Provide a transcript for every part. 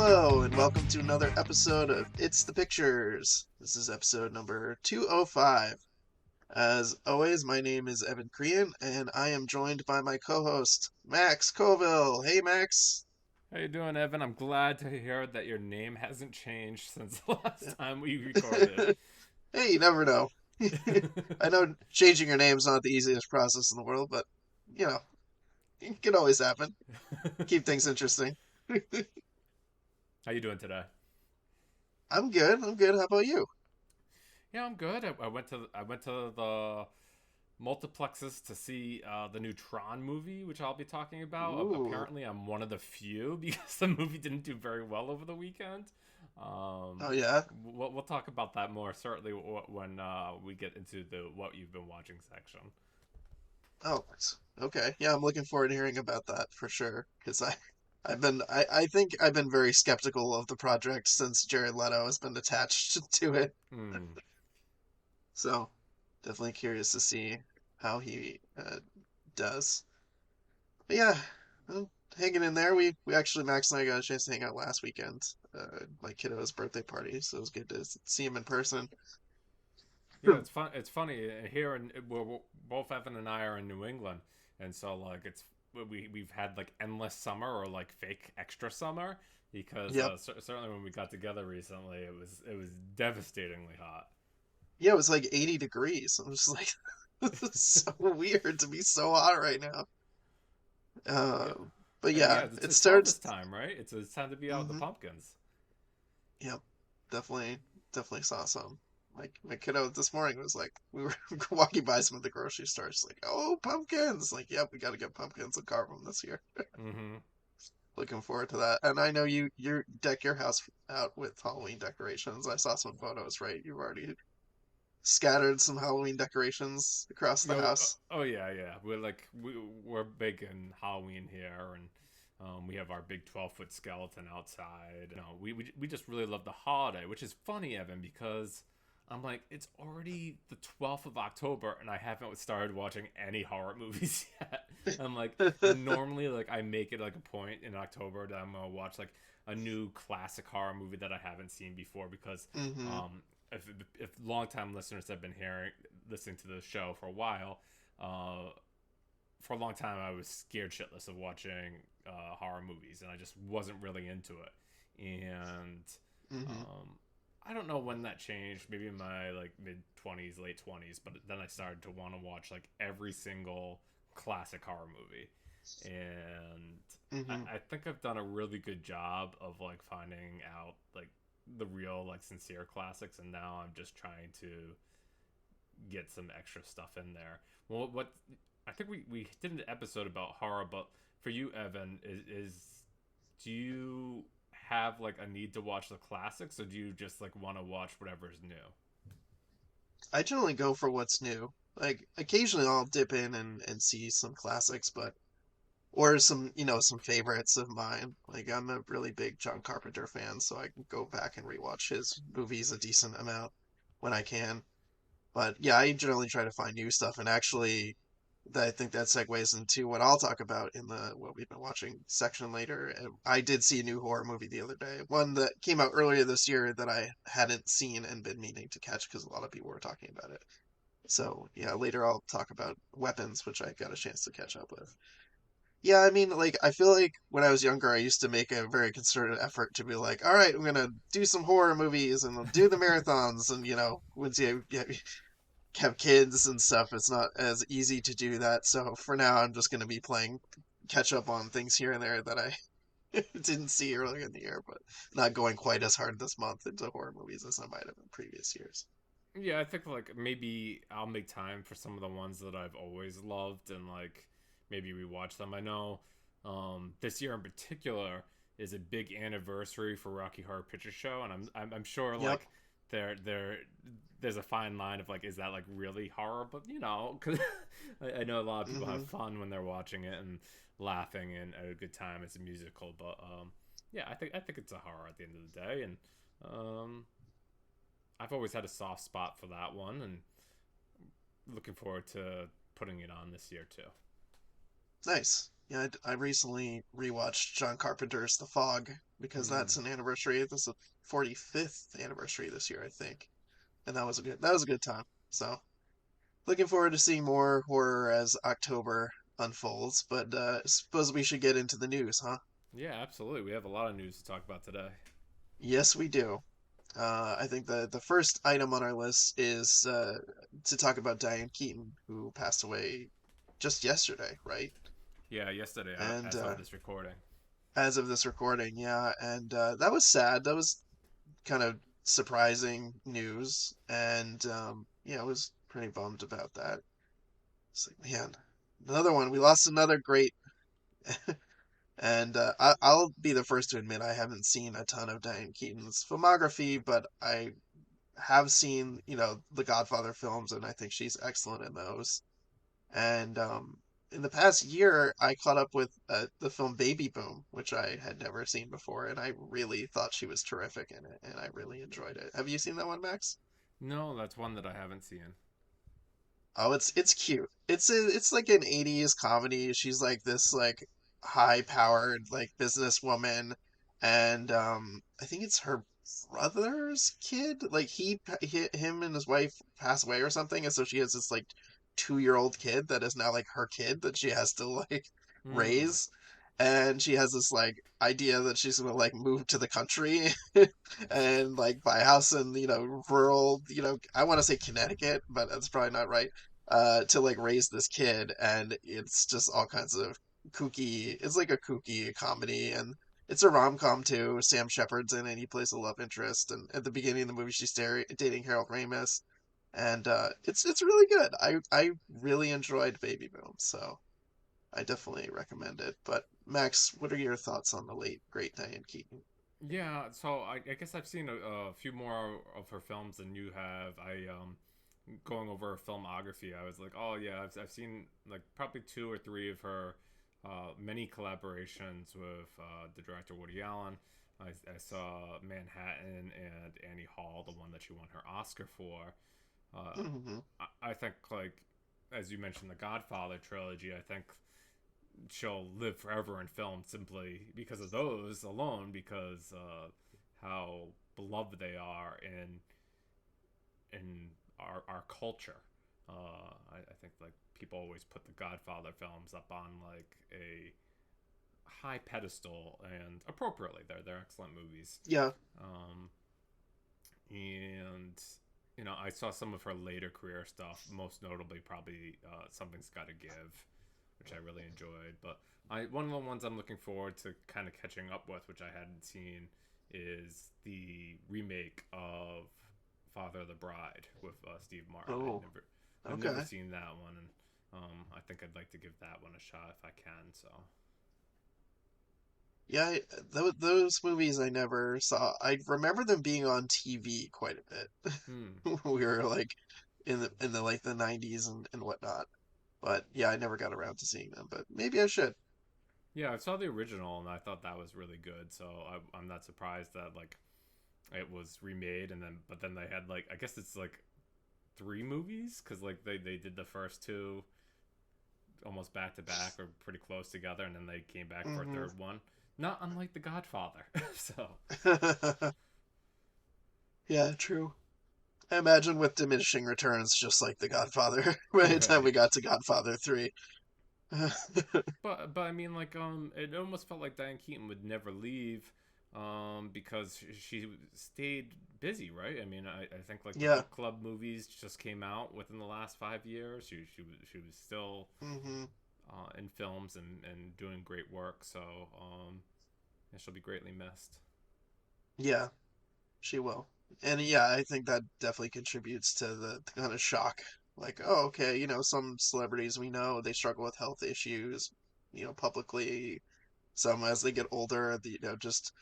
Hello, and welcome to another episode of It's the Pictures. This is episode number 205. As always, my name is Evan Crean, and I am joined by my co-host, Max Colville. Hey, Max. How you doing, Evan? I'm glad to hear that your name hasn't changed since the last Yeah. time we recorded. Hey, you never know. I know changing your name's not the easiest process in the world, but, you know, it can always happen. Keep things interesting. How you doing today? I'm good. I'm good. How about you? Yeah, I'm good. I went to the multiplexes to see the new Tron movie, which I'll be talking about. Ooh. Apparently, I'm one of the few because the movie didn't do very well over the weekend. Um, Oh, yeah? we'll talk about that more certainly when we get into the what you've been watching section. Oh, okay. Yeah, I'm looking forward to hearing about that for sure. Because I think I've been very skeptical of the project since Jared Leto has been attached to it. Hmm. So definitely curious to see how he does. But yeah, well, hanging in there. We actually Max and I got a chance to hang out last weekend. My kiddo's birthday party, so it was good to see him in person. Yeah, it's fun. It's funny here, and we're both Evan and I are in New England, and so like we've had like endless summer or like fake extra summer because Yep. certainly when we got together recently, it was devastatingly hot. Yeah, it was like 80 degrees. I was like, this is so weird to be so hot right now. Yeah, Uh, but yeah. yeah, It's, it it's starts. harvest time, right? It's time to be out with the Hmm. pumpkins. Yep, definitely saw some. Like my kiddo this morning was like, we were walking by some of the grocery stores, like, oh, pumpkins! Like, yep, we got to get pumpkins and carve them this year. Mm-hmm. Looking forward to that. And I know you deck your house out with Halloween decorations. I saw some photos, right? You've already scattered some Halloween decorations across the Yo, house. oh yeah, yeah. We're big in Halloween here, and we have our big 12-foot skeleton outside. No, we just really love the holiday, which is funny, Evan, because I'm like, it's already the 12th of October, and I haven't started watching any horror movies yet. I'm like, normally, like I make it like a point in October that I'm gonna watch like a new classic horror movie that I haven't seen before because Hmm. um, if longtime listeners have been listening to the show for a while, uh, for a long time I was scared shitless of watching horror movies, and I just wasn't really into it. And Hmm. um, I don't know when that changed. Maybe in my like mid 20s, late 20s, but then I started to want to watch like every single classic horror movie, and Hmm. I think I've done a really good job of like finding out like the real like sincere classics, and now I'm just trying to get some extra stuff in there. Well, what I think we did an episode about horror, but for you, Evan, is do you have like a need to watch the classics, or do you just like want to watch whatever's new? I generally go for what's new. Like occasionally I'll dip in and see some classics, but or some, some favorites of mine. Like I'm a really big John Carpenter fan, so I can go back and rewatch his movies a decent amount when I can. But yeah, I generally try to find new stuff, and actually, I think that segues into what I'll talk about in the what we've been watching section later. And I did see a new horror movie the other day, one that came out earlier this year that I hadn't seen and been meaning to catch because a lot of people were talking about it. So yeah, later I'll talk about Weapons, which I got a chance to catch up with. Yeah, I mean, like, I feel like when I was younger, I used to make a very concerted effort to be like, all right, I'm gonna do some horror movies and I'll do the marathons. And, once you have kids and stuff, it's not as easy to do that. So for now, I'm just gonna be playing catch up on things here and there that I didn't see earlier in the year, but not going quite as hard this month into horror movies as I might have in previous years. Yeah, I think like maybe I'll make time for some of the ones that I've always loved and like maybe rewatch them. I know this year in particular is a big anniversary for Rocky Horror Picture Show, and I'm sure Yep. like there there's a fine line of like is that like really horror? But you know, cause I know a lot of people have Hmm. fun when they're watching it and laughing and at a good time. It's a musical, but yeah, I think it's a horror at the end of the day, and um, I've always had a soft spot for that one, and looking forward to putting it on this year too. Nice. Yeah, I recently rewatched John Carpenter's The Fog because Hmm. that's an anniversary. This is the 45th anniversary this year, I think, and that was a good time. So looking forward to seeing more horror as October unfolds. But suppose we should get into the news, huh? Yeah, absolutely. We have a lot of news to talk about today. Yes, we do. I think the first item on our list is to talk about Diane Keaton, who passed away just yesterday, right? Yeah, yesterday, And as of this recording. as of this recording, yeah, and that was sad. That was kind of surprising news, and yeah, I was pretty bummed about that. It's like, man, another one. We lost another great. And I'll be the first to admit I haven't seen a ton of Diane Keaton's filmography, but I have seen, the Godfather films, and I think she's excellent in those. And in the past year, I caught up with the film Baby Boom, which I had never seen before, and I really thought she was terrific in it, and I really enjoyed it. Have you seen that one, Max? No, that's one that I haven't seen. Oh, it's cute. It's like an 80s comedy. She's like this like high-powered like businesswoman, and I think it's her brother's kid. Like him and his wife pass away or something, and so she has this like 2-year-old kid that is now like her kid that she has to like Hmm. raise. And she has this like idea that she's gonna like move to the country and like buy a house in rural, I want to say Connecticut, but that's probably not right, to like raise this kid, and it's just all kinds of kooky. It's like a kooky comedy, and it's a rom com too. Sam Shepard's in it. He plays a love interest, and at the beginning of the movie, she's dating Harold Ramis, and it's really good. I really enjoyed Baby Boom, so I definitely recommend it. But Max, what are your thoughts on the late great Diane Keaton? Yeah, so I guess I've seen a few more of her films than you have. Going over her filmography, I was like, oh yeah, I've seen like probably two or three of her many collaborations with the director Woody Allen. I saw Manhattan and Annie Hall, the one that she won her Oscar for. Uh, Hmm. I think like as you mentioned, the Godfather trilogy. I think she'll live forever in film simply because of those alone, because how beloved they are in our culture. I think like people always put the Godfather films up on like a high pedestal, and appropriately, they're excellent movies. Yeah. Um, and I saw some of her later career stuff, most notably probably Something's Gotta Give, which I really enjoyed. But one of the ones I'm looking forward to kind of catching up with, which I hadn't seen, is the remake of Father of the Bride with Steve Martin. Oh. I've never Okay. seen that one, and I think I'd like to give that one a shot if I can. So, Yeah, those movies I never saw. I remember them being on TV quite a hmm. bit. We were like in the like the 90s and whatnot. But yeah, I never got around to seeing them, but maybe I should. Yeah, I saw the original and I thought that was really good. So I'm not surprised that like it was remade, and then they had like I guess it's like three movies because like they did the first two almost back to back or pretty close together, and then they came back for a Hmm. third one. Not unlike The Godfather. So Yeah, true. I imagine with diminishing returns, just like The Godfather, by the time right. we got to Godfather 3. But I mean like it almost felt like Diane Keaton would never leave because she stayed busy, right? I mean I think like the Yeah. book club movies just came out within the last 5 years. She was still Hmm. in films and doing great work. So yeah, she'll be greatly missed. Yeah, she will. And yeah, I think that definitely contributes to the kind of shock. Like, oh, okay, some celebrities we know they struggle with health issues, publicly. Some as they get older, just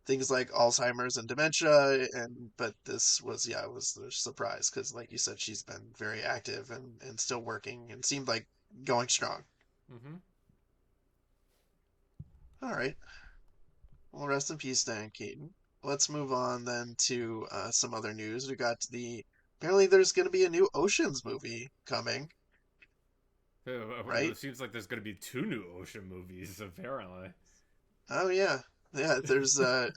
things like Alzheimer's and dementia. And but this was, yeah, it was a surprise because, like you said, she's been very active and still working and seemed like going strong. Mm-hmm. All right. Well, rest in peace, Diane Keaton. Let's move on then to some other news. We got apparently there's going to be a new Oceans movie coming. right? It seems like there's going to be two new Ocean movies, apparently. Oh yeah. Yeah, there's I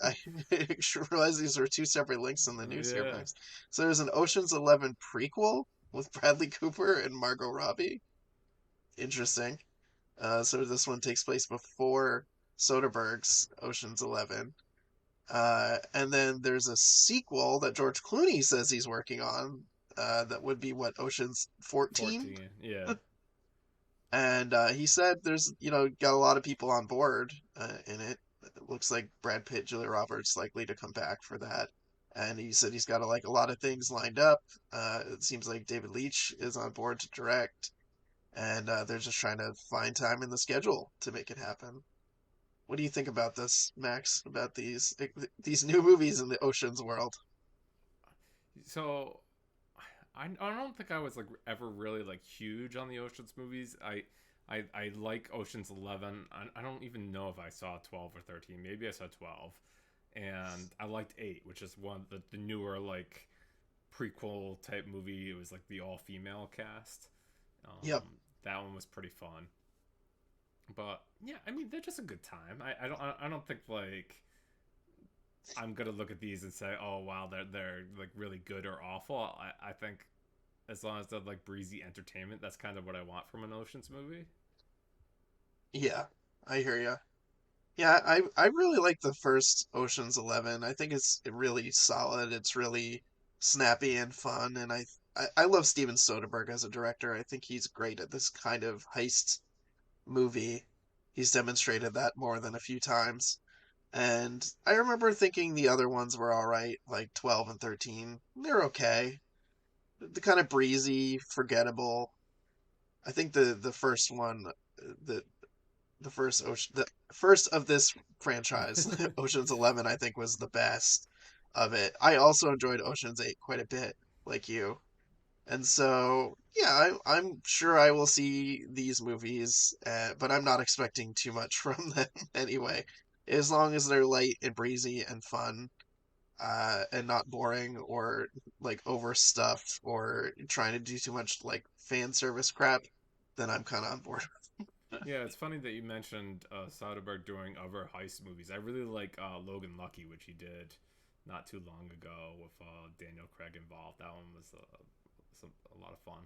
realized these were two separate links in the news here, Yeah. Max. So there's an Ocean's 11 prequel with Bradley Cooper and Margot Robbie. Interesting. So this one takes place before Soderbergh's Ocean's 11. And then there's a sequel that George Clooney says he's working on. That would be what, Ocean's 14? 14. Yeah. And he said there's, got a lot of people on board in it. It looks like Brad Pitt, Julia Roberts likely to come back for that. And he said he's got like a lot of things lined up. It seems like David Leitch is on board to direct, and they're just trying to find time in the schedule to make it happen. What do you think about this, Max? About these new movies in the Ocean's world? So I don't think I was like ever really like huge on the Ocean's movies. I like Ocean's 11. I don't even know if I saw 12 or 13. Maybe I saw 12. And I liked 8, which is one the newer like prequel type movie. It was like the all female cast. Yep. That one was pretty fun. But yeah, I mean they're just a good time. I don't think like I'm gonna look at these and say, oh wow, they're like really good or awful. I think as long as they're like breezy entertainment, that's kind of what I want from an Ocean's movie. Yeah, I hear you. Yeah, I really like the first Ocean's 11. I think it's really solid. It's really snappy and fun, and I love Steven Soderbergh as a director. I think he's great at this kind of heist movie. He's demonstrated that more than a few times. And I remember thinking the other ones were all right, like 12 and 13. They're okay. The kind of breezy, forgettable. I think the first one, the the first of this franchise, Ocean's 11, I think was the best of it. I also enjoyed Ocean's 8 quite a bit, like you. And so, yeah, I'm sure I will see these movies, but I'm not expecting too much from them anyway. As long as they're light and breezy and fun, and not boring or like overstuffed or trying to do too much like fan service crap, then I'm kind of on board. Yeah, it's funny that you mentioned Soderbergh doing other heist movies. I really like Logan Lucky, which he did not too long ago with Daniel Craig involved. That one was a lot of fun.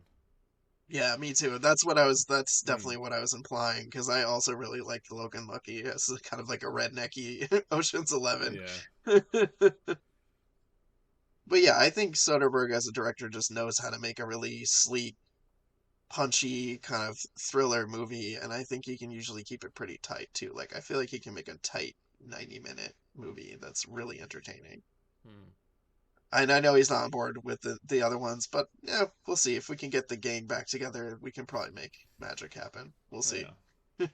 Yeah, me too. That's what I was. That's Hmm. definitely what I was implying because I also really like Logan Lucky as kind of like a rednecky Ocean's 11. Yeah. But yeah, I think Soderbergh as a director just knows how to make a really sleek, punchy kind of thriller movie, and I think he can usually keep it pretty tight too. Like I feel like he can make a tight 90-minute movie that's really entertaining. Hmm. And I know he's not on board with the other ones, but yeah, we'll see. If we can get the gang back together, we can probably make magic happen. We'll see. Yeah.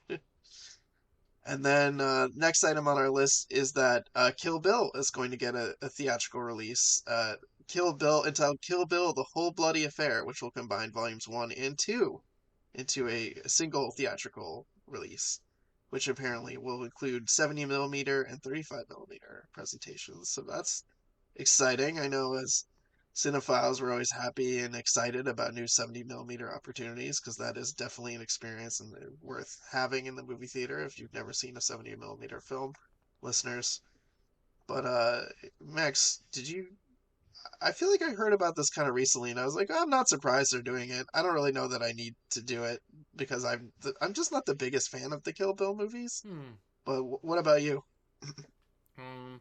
And then next item on our list is that Kill Bill is going to get a theatrical release. Kill Bill entitled Kill Bill: The Whole Bloody Affair, which will combine volumes 1 and 2 into a single theatrical release, which apparently will include 70 millimeter and 35 millimeter presentations. So that's exciting. I know as cinephiles, we're always happy and excited about new 70 millimeter opportunities because that is definitely an experience and worth having in the movie theater if you've never seen a 70 millimeter film, listeners. But Max, did you? I feel like I heard about this kind of recently, and I was like, oh, I'm not surprised they're doing it. I don't really know that I need to do it because I'm just not the biggest fan of the Kill Bill movies. Hmm. But what about you? Um,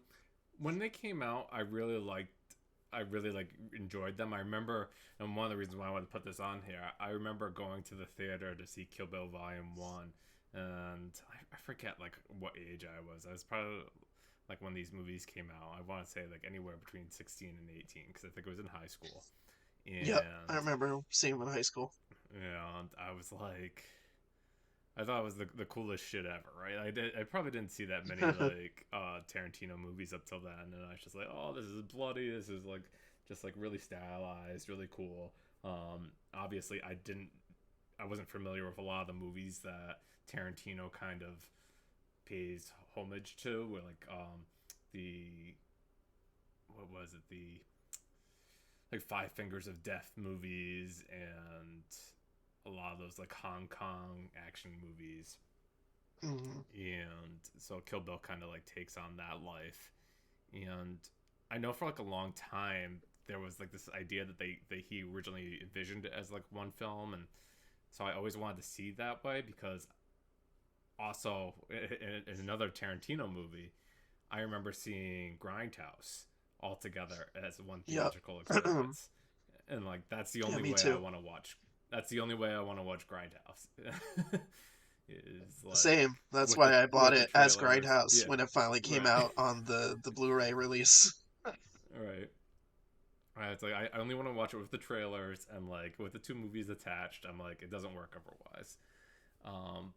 when they came out, I really like enjoyed them. I remember, and one of the reasons why I wanted to put this on here, I remember going to the theater to see Kill Bill Volume One, and I forget like what age I was. I was probably like when these movies came out. I want to say like anywhere between 16 and 18 because I think it was in high school, Yep, I and remember seeing him in high school. and I was like, I thought it was the coolest shit ever, right? I probably didn't see that many like Tarantino movies up till then, and I was just like, oh, this is bloody. This is like just like really stylized, really cool. Obviously, I wasn't familiar with a lot of the movies that Tarantino kind of pays homage to, where like the what was it the like Five Fingers of Death movies and a lot of those like Hong Kong action movies, Hmm. and so Kill Bill kind of like takes on that life. And I know for like a long time there was like this idea that he originally envisioned it as like one film, and so I always wanted to see that way because also in another Tarantino movie, I remember seeing Grindhouse all together as one Yep. theatrical experience, and like that's the Yeah, only me way I too. want to watch. That's the only way I want to watch Grindhouse. Is like Same. That's why I bought with the it as trailers. Grindhouse Yeah, when it finally came right, out on the Blu-ray release. right. It's like I only want to watch it with the trailers and like with the two movies attached. I'm like it doesn't work otherwise.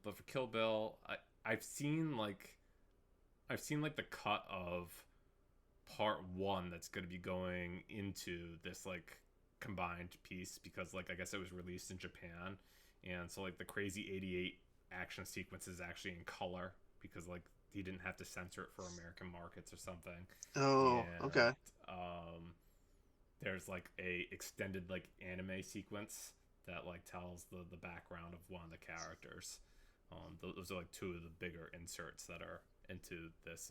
But for Kill Bill, I've seen like the cut of part one that's going to be going into this like combined piece because like I guess it was released in Japan, and so like the crazy 88 action sequence is actually in color because like he didn't have to censor it for American markets or something. Oh, And okay. there's like a extended like anime sequence that like tells the background of one of the characters. Those are like two of the bigger inserts that are into this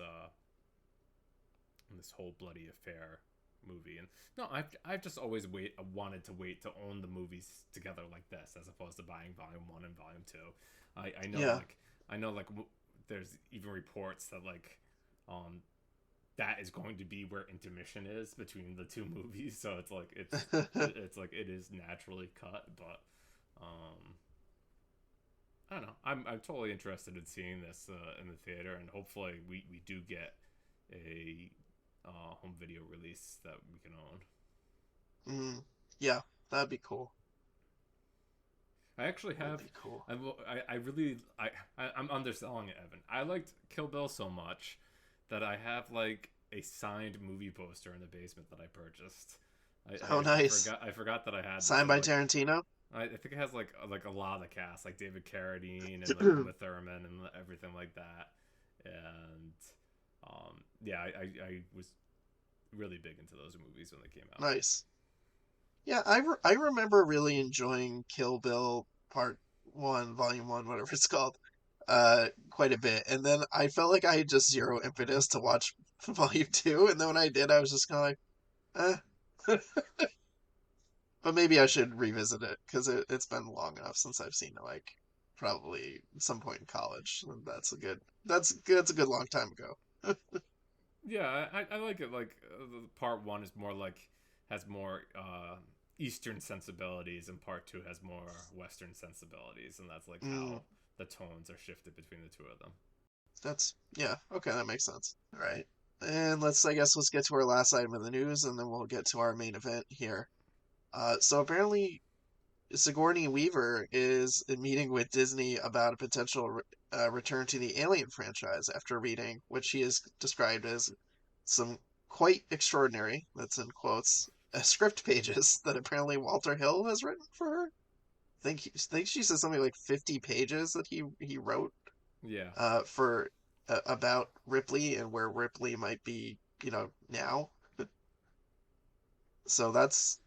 whole bloody affair movie. And no, I've just always wanted to wait to own the movies together like this as opposed to buying volume 1 and volume 2. I know Yeah. like there's even reports that like um that is going to be where intermission is between the two movies, so it's like it is naturally cut, but um I don't know. I'm totally interested in seeing this in the theater, and hopefully we do get a home video release that we can own. Mm, yeah, that'd be cool. I actually That'd have. be cool. I really I'm underselling it, Evan. I liked Kill Bill so much that I have like a signed movie poster in the basement that I purchased. Oh, nice. I forgot that I had this. Signed It by like Tarantino. I think it has like a lot of the cast, like David Carradine and like Uma Thurman and everything like that. And yeah, I was really big into those movies when they came out. Nice. Yeah, I remember really enjoying Kill Bill Part 1, Volume 1, whatever it's called, quite a bit. And then I felt like I had just zero impetus to watch Volume 2, and then when I did, I was just kind of like, eh. But maybe I should revisit it because it's been long enough since I've seen it, like probably some point in college. And that's a good long time ago. Yeah, I like it. Like part one is more like has more Eastern sensibilities, and part two has more Western sensibilities, and that's like Mm, how the tones are shifted between the two of them. that's yeah, okay, that makes sense. All right. And I guess let's get to our last item of the news and then we'll get to our main event here. So apparently Sigourney Weaver is meeting with Disney about a potential return to the Alien franchise after reading what she has described as some quite extraordinary, that's in quotes, script pages that apparently Walter Hill has written for her. Think she said something like 50 pages that he wrote Yeah. for about Ripley and where Ripley might be, now. So that's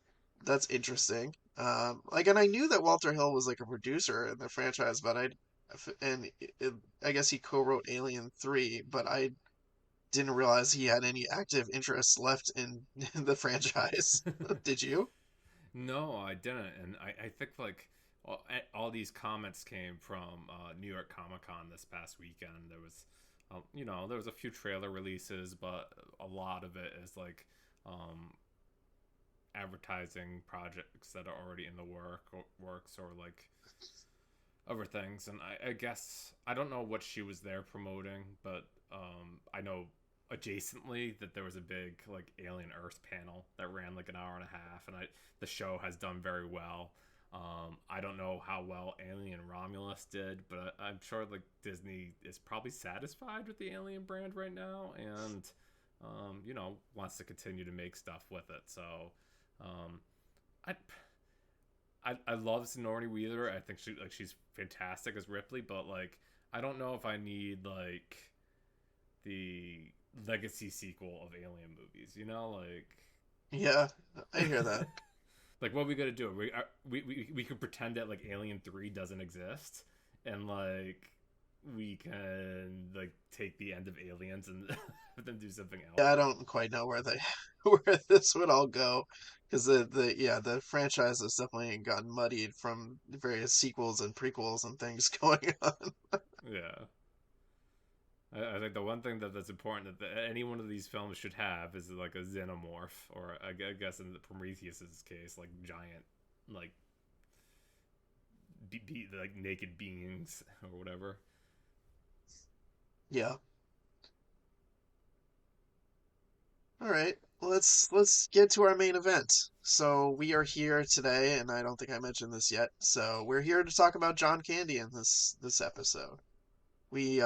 interesting. And I knew that Walter Hill was like a producer in the franchise, but and I guess he co-wrote Alien 3, but I didn't realize he had any active interest left in the franchise. Did you? No, I didn't, and I think like all these comments came from New York Comic Con this past weekend. There was, there was a few trailer releases, but a lot of it is like um, advertising projects that are already in the works or like other things. And I guess I don't know what she was there promoting, but I know adjacently that there was a big like Alien Earth panel that ran like an hour and a half, and the show has done very well. I don't know how well Alien Romulus did, but I'm sure like Disney is probably satisfied with the Alien brand right now, and wants to continue to make stuff with it. So um, I I love Sigourney Weaver. I think she's fantastic as Ripley, but like I don't know if I need like the legacy sequel of Alien movies. Yeah, I hear Like that. Like, what are we gonna do? We could pretend that like Alien 3 doesn't exist, and like we can like take the end of Aliens and have them do something else. Yeah, I don't quite know where they where this would all go, because the yeah, the franchise has definitely gotten muddied from various sequels and prequels and things going on. Yeah. I think the one thing that's important that any one of these films should have is like a xenomorph, or I guess in the Prometheus's case, like giant, like like naked beings or whatever. Yeah. All right. Let's get to our main event. So we are here today, and I don't think I mentioned this yet. So we're here to talk about John Candy in this episode. We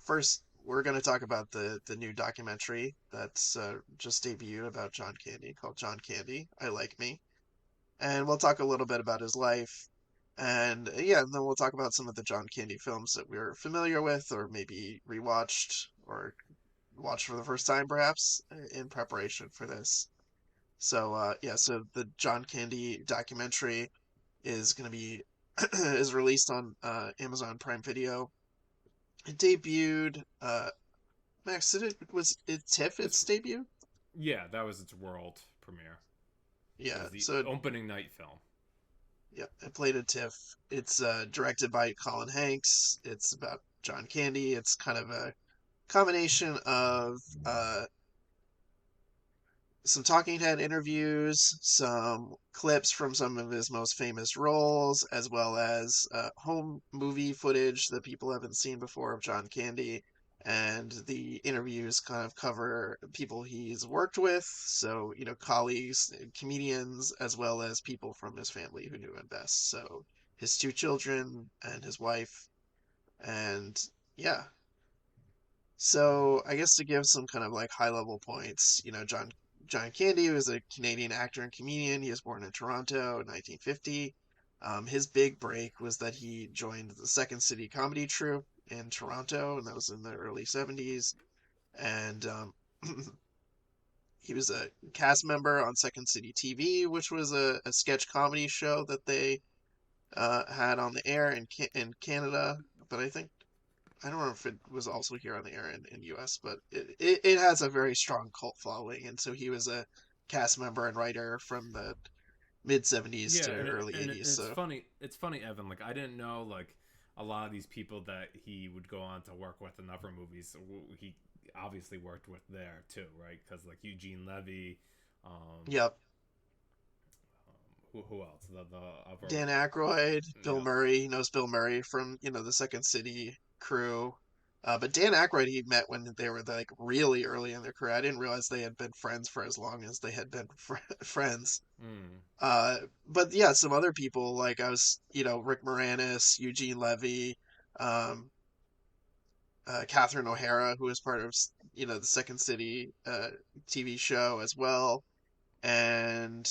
first we're going to talk about the new documentary that's just debuted about John Candy called John Candy, I Like Me. And we'll talk a little bit about his life. And yeah, and then we'll talk about some of the John Candy films that we're familiar with or maybe rewatched or watched for the first time perhaps in preparation for this. So yeah, so the John Candy documentary is going to be is released on Amazon Prime Video. It debuted Max, was it TIFF It's its debut? Yeah, that was its world premiere. It Yeah, was the so opening night film. yeah, it played at TIFF. It's directed by Colin Hanks. It's about John Candy. It's kind of a combination of some talking head interviews, some clips from some of his most famous roles, as well as home movie footage that people haven't seen before of John Candy. And the interviews kind of cover people he's worked with, so, colleagues, comedians, as well as people from his family who knew him best. So his two children and his wife. And yeah, so I guess to give some kind of like high level points, John Candy was a Canadian actor and comedian. He was born in Toronto in 1950. His big break was that he joined the Second City Comedy Troupe in Toronto, and that was in the early 70s. And he was a cast member on Second City TV, which was a sketch comedy show that they had on the air in Canada. But I don't know if it was also here on the air in US, but it has a very strong cult following. And so he was a cast member and writer from the mid 70s Yeah, to and early and 80s. it's So, funny. It's funny, Evan. Like I didn't know like a lot of these people that he would go on to work with in other movies. He obviously worked with there too, right? Because like Eugene Levy, um, yep. who else? The other, Dan Aykroyd, Bill yeah, Murray, he knows Bill Murray from, the Second City crew. But Dan Aykroyd he met when they were like really early in their career. I didn't realize they had been friends for as long as they had been friends. mm, But yeah, some other people like I was, Rick Moranis, Eugene Levy, um, Catherine O'Hara, who was part of, the Second City TV show as well. And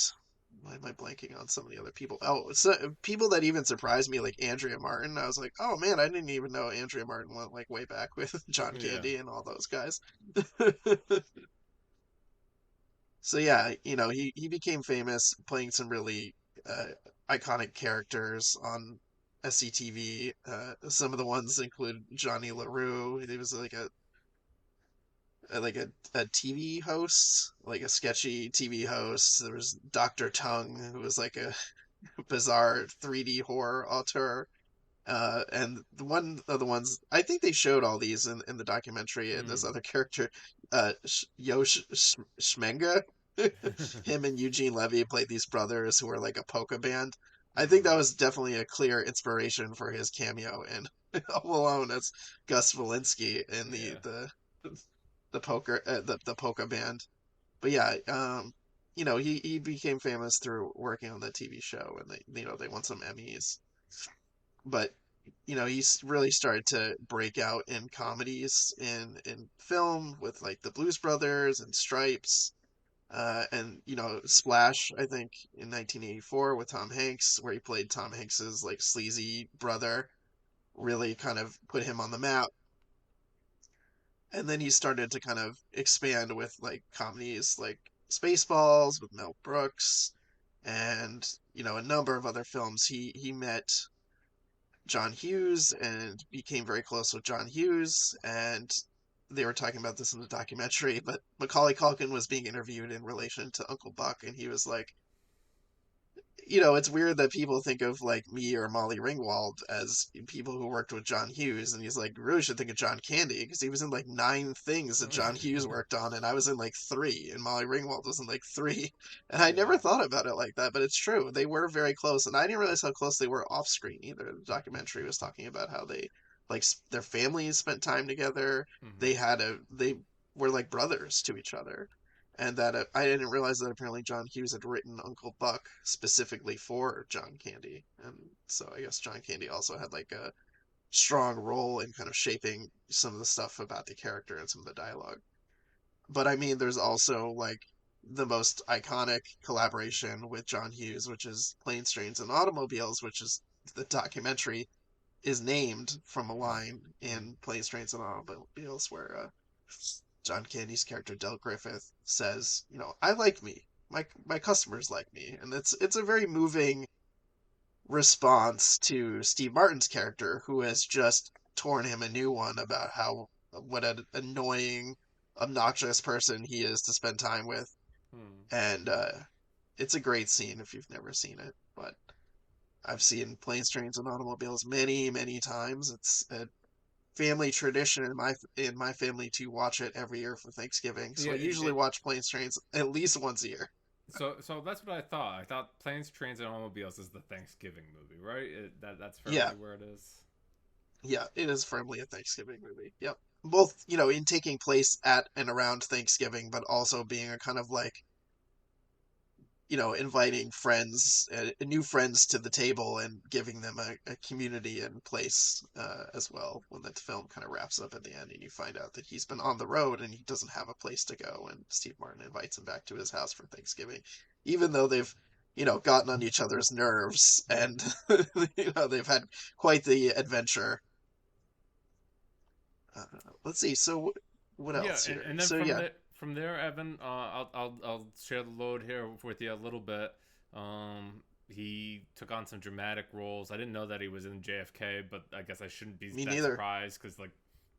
why am I blanking on some of the other people? Oh, so, people that even surprised me, like Andrea Martin. I was like, oh man, I didn't even know Andrea Martin went like way back with John yeah, Candy and all those guys. So yeah, he became famous playing some really iconic characters on SCTV. Some of the ones include Johnny LaRue. He was like a TV host, like a sketchy TV host. There was Dr. Tongue, who was like a bizarre 3D horror auteur. And one of the ones I think they showed all these in the documentary, and this mm. other character, Schmenga, him and Eugene Levy played these brothers who were like a polka band. I think that Mm, was definitely a clear inspiration for his cameo in Home Alone as Gus Valinsky in the yeah, the polka band. But yeah, he became famous through working on that TV show, and they won some Emmys. But he's really started to break out in comedies in film with like the Blues Brothers and Stripes, and Splash, I think in 1984 with Tom Hanks, where he played Tom Hanks's like sleazy brother, really kind of put him on the map. And then he started to kind of expand with like comedies like Spaceballs with Mel Brooks, and a number of other films. He met John Hughes and became very close with John Hughes, and they were talking about this in the documentary. But Macaulay Culkin was being interviewed in relation to Uncle Buck, and he was like, it's weird that people think of like me or Molly Ringwald as people who worked with John Hughes, and he's like, you really should think of John Candy because he was in like 9 things that John Hughes worked on, and I was in like 3, and Molly Ringwald was in like 3, and I never Yeah. thought about it like that, but it's true. They were very close, and I didn't realize how close they were off screen either. The documentary was talking about how they like their families spent time together. Hmm. They were like brothers to each other, and that I didn't realize that apparently John Hughes had written Uncle Buck specifically for John Candy, and so I guess John Candy also had like a strong role in kind of shaping some of the stuff about the character and some of the dialogue. But I mean, there's also like the most iconic collaboration with John Hughes, which is Planes, Trains, and Automobiles, which is the documentary is named from a line Hmm. in Planes, Trains, and Automobiles where John Candy's character Del Griffith says, I like me. My customers like me, and it's a very moving response to Steve Martin's character, who has just torn him a new one about how what an annoying, obnoxious person he is to spend time with, Hmm. and it's a great scene if you've never seen it, but I've seen Planes, Trains, and Automobiles many, many times. It's a family tradition in my family to watch it every year for Thanksgiving. So Yeah. I usually watch Planes, Trains at least once a year. So that's what I thought. I thought Planes, Trains, and Automobiles is the Thanksgiving movie, right? That's Yeah, firmly where it is. yeah, it is firmly a Thanksgiving movie. Yep. Both, in taking place at and around Thanksgiving, but also being a kind of like, inviting friends, new friends to the table and giving them a community and place as well. When the film kind of wraps up at the end, and you find out that he's been on the road and he doesn't have a place to go, and Steve Martin invites him back to his house for Thanksgiving, even though they've, gotten on each other's nerves and they've had quite the adventure. Let's see. So, what Yeah, else here? and then So yeah, from there, Evan, I'll share the load here with you a little bit. He took on some dramatic roles. I didn't know that he was in JFK, but I guess I shouldn't be me that neither. surprised because like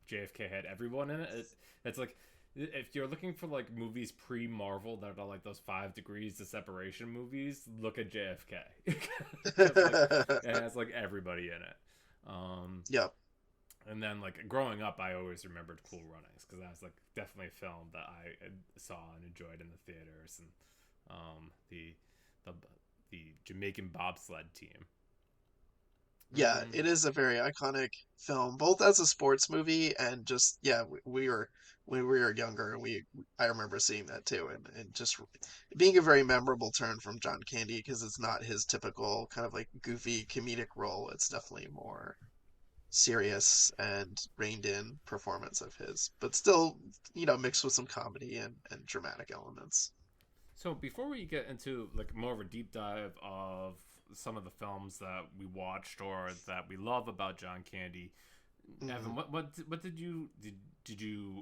JFK had everyone in it. It's like if you're looking for like movies pre Marvel that are like those 5 degrees of separation movies, look at JFK because like it has like everybody in it. Um, Yep. and then like growing up, I always remembered Cool Runnings because that was like definitely a film that I saw and enjoyed in the theaters, and the the the Jamaican bobsled team. Yeah, Um, it is a very iconic film, both as a sports movie and just yeah, we were when we were younger and we I remember seeing that too, and just being a very memorable turn from John Candy because it's not his typical kind of like goofy comedic role. It's definitely more serious and reined in performance of his, but still, mixed with some comedy and dramatic elements. so before we get into like more of a deep dive of some of the films that we watched or that we love about John Candy, Hmm. Evan, what did you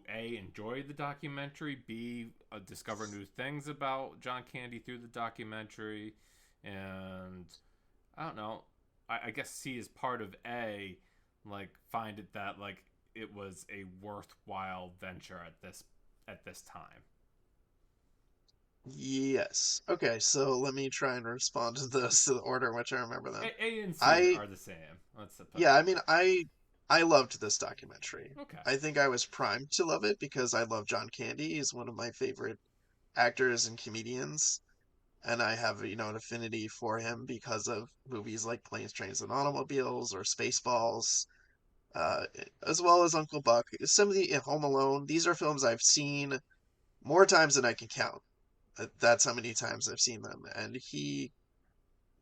a enjoy the documentary? B discover new things about John Candy through the documentary, and I don't know. I guess C is part of A. Like find it that like it was a worthwhile venture at this time. Yes. Okay, so let me try and respond to this to the order in which I remember them. A and C I are the same. Let's put it Yeah, I that mean, way. I loved this documentary. Okay. I think I was primed to love it because I love John Candy. He's one of my favorite actors and comedians, and I have, an affinity for him because of movies like Planes, Trains, and Automobiles or Spaceballs, uh, as well as Uncle Buck. Some of the Home Alone. These are films I've seen more times than I can count. That's how many times I've seen them, and he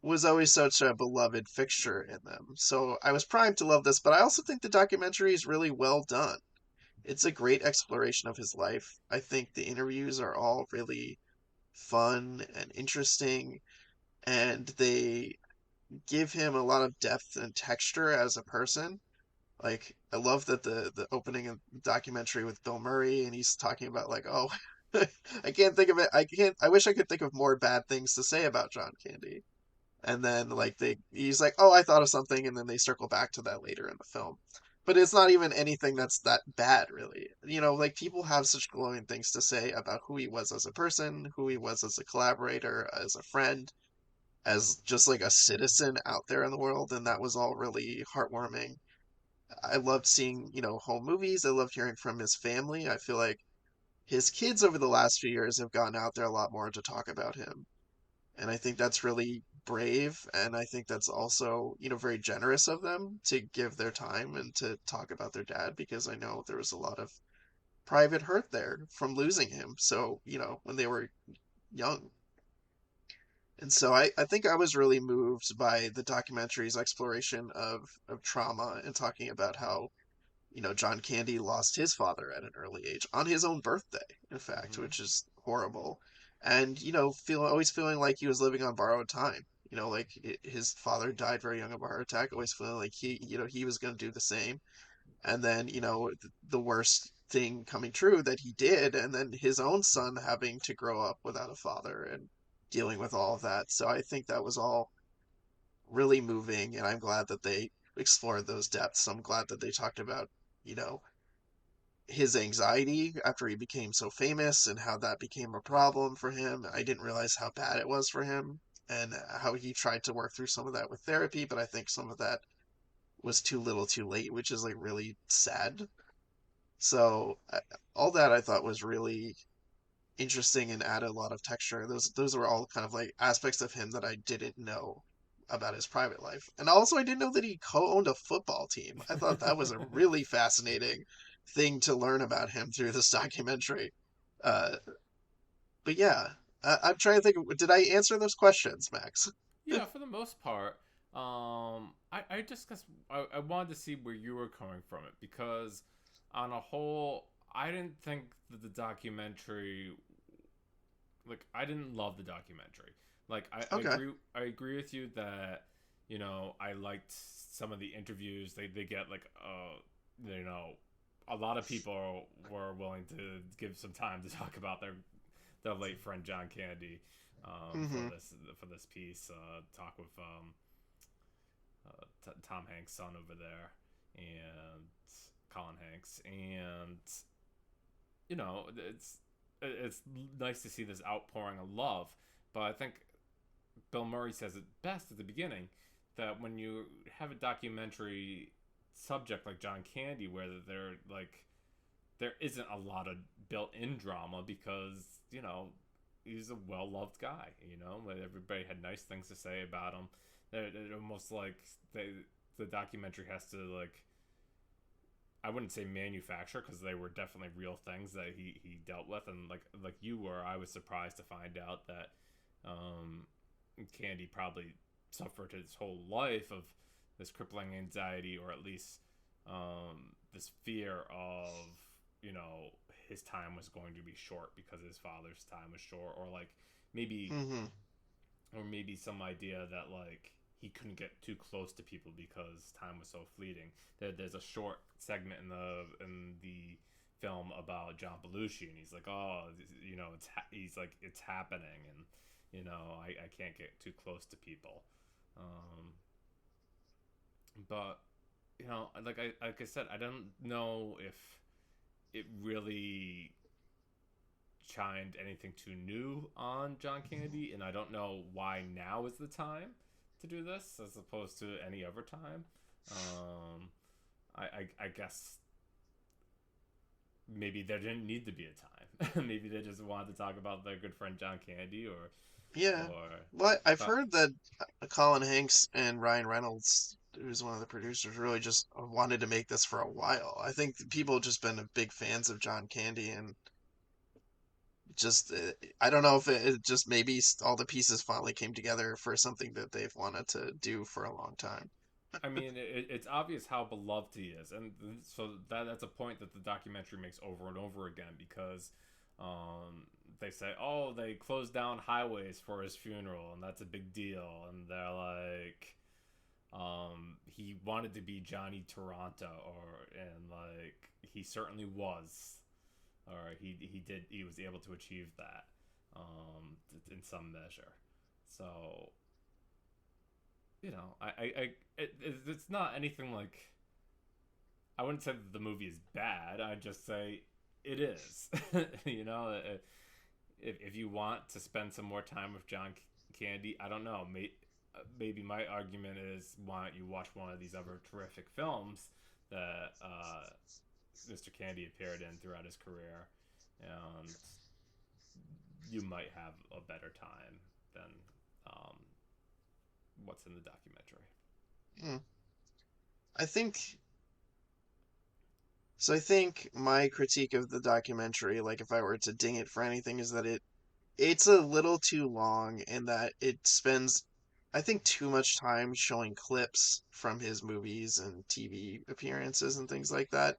was always such a beloved fixture in them. So I was primed to love this, but I also think the documentary is really well done. It's a great exploration of his life. I think the interviews are all really fun and interesting, and they give him a lot of depth and texture as a person. Like I love that the opening of the documentary with Bill Murray and he's talking about like, oh, I can't think of it. I can't. I wish I could think of more bad things to say about John Candy. And then like he's like, oh, I thought of something, and then they circle back to that later in the film. But it's not even anything that's that bad, really. Like people have such glowing things to say about who he was as a person, who he was as a collaborator, as a friend, as just like a citizen out there in the world, and that was all really heartwarming. I loved seeing, home movies. I loved hearing from his family. I feel like his kids over the last few years have gotten out there a lot more to talk about him. And I think that's really brave. And I think that's also, very generous of them to give their time and to talk about their dad because I know there was a lot of private hurt there from losing him. So, when they were young. And so I think I was really moved by the documentary's exploration of trauma and talking about how John Candy lost his father at an early age on his own birthday, in fact, Hmm. which is horrible. And, always feeling like he was living on borrowed time. Like his father died very young of a heart attack, always feeling like he was going to do the same. And then, the worst thing coming true that he did, and then his own son having to grow up without a father and dealing with all of that. So I think that was all really moving, and I'm glad that they explored those depths. I'm glad that they talked about, you know, his anxiety after he became so famous and how that became a problem for him. I didn't realize how bad it was for him and how he tried to work through some of that with therapy, but I think some of that was too little too late, which is like really sad. So all that I thought was really interesting and added a lot of texture. Those were all kind of like aspects of him that I didn't know about his private life. And also I didn't know that he co-owned a football team. I thought that was a really fascinating thing to learn about him through this documentary. Uh, but yeah, I'm trying to think. Did I answer those questions, Max? Yeah, for the most part. I just guess I wanted to see where you were coming from it because, on a whole, I didn't think that the documentary, like, I didn't love the documentary. Like, Okay. I agree with you that, I liked some of the interviews. They get like, a lot of people were willing to give some time to talk about their late friend John Candy, Mm-hmm. for this piece. Talk with Tom Hanks' son over there, and Colin Hanks, and it's nice to see this outpouring of love. But I think Bill Murray says it best at the beginning that when you have a documentary subject like John Candy, where there isn't a lot of built-in drama because he's a well-loved guy. Everybody had nice things to say about him. It almost like the documentary has to, like, I wouldn't say manufacture because they were definitely real things that he dealt with, and like you were, I was surprised to find out that um, Candy probably suffered his whole life of this crippling anxiety, or at least this fear of you know his time was going to be short because his father's time was short, or like maybe Mm-hmm. maybe some idea that like he couldn't get too close to people because time was so fleeting. There's a short segment in the film about John Belushi, and he's like, "Oh, he's like, it's happening, and I can't get too close to people." Um, but like I said, I don't know if it really shined anything too new on John Kennedy, and I don't know why now is the time to do this as opposed to any other time. Um, I guess maybe there didn't need to be a time. Maybe they just wanted to talk about their good friend John Candy, Yeah. or Well, I've but heard that Colin Hanks and Ryan Reynolds, who's one of the producers, really just wanted to make this for a while. I think people have just been big fans of John Candy and just I don't know if it just maybe all the pieces finally came together for something that they've wanted to do for a long time. I mean, it's obvious how beloved he is, and so that's a point that the documentary makes over and over again because they say, "Oh, they closed down highways for his funeral, and that's a big deal," and they're like, "He wanted to be Johnny Toronto," and like he certainly was. or he was able to achieve that in some measure. So it's not anything like, I wouldn't say that the movie is bad. I'd just say it is. you know, if you want to spend some more time with John Candy, I don't know. Maybe my argument is, why don't you watch one of these other terrific films that Mr. Candy appeared in throughout his career, and you might have a better time than um, what's in the documentary. Hmm. I think so. I think my critique of the documentary, like if I were to ding it for anything, is that it's a little too long and that it spends, I think, too much time showing clips from his movies and TV appearances and things like that.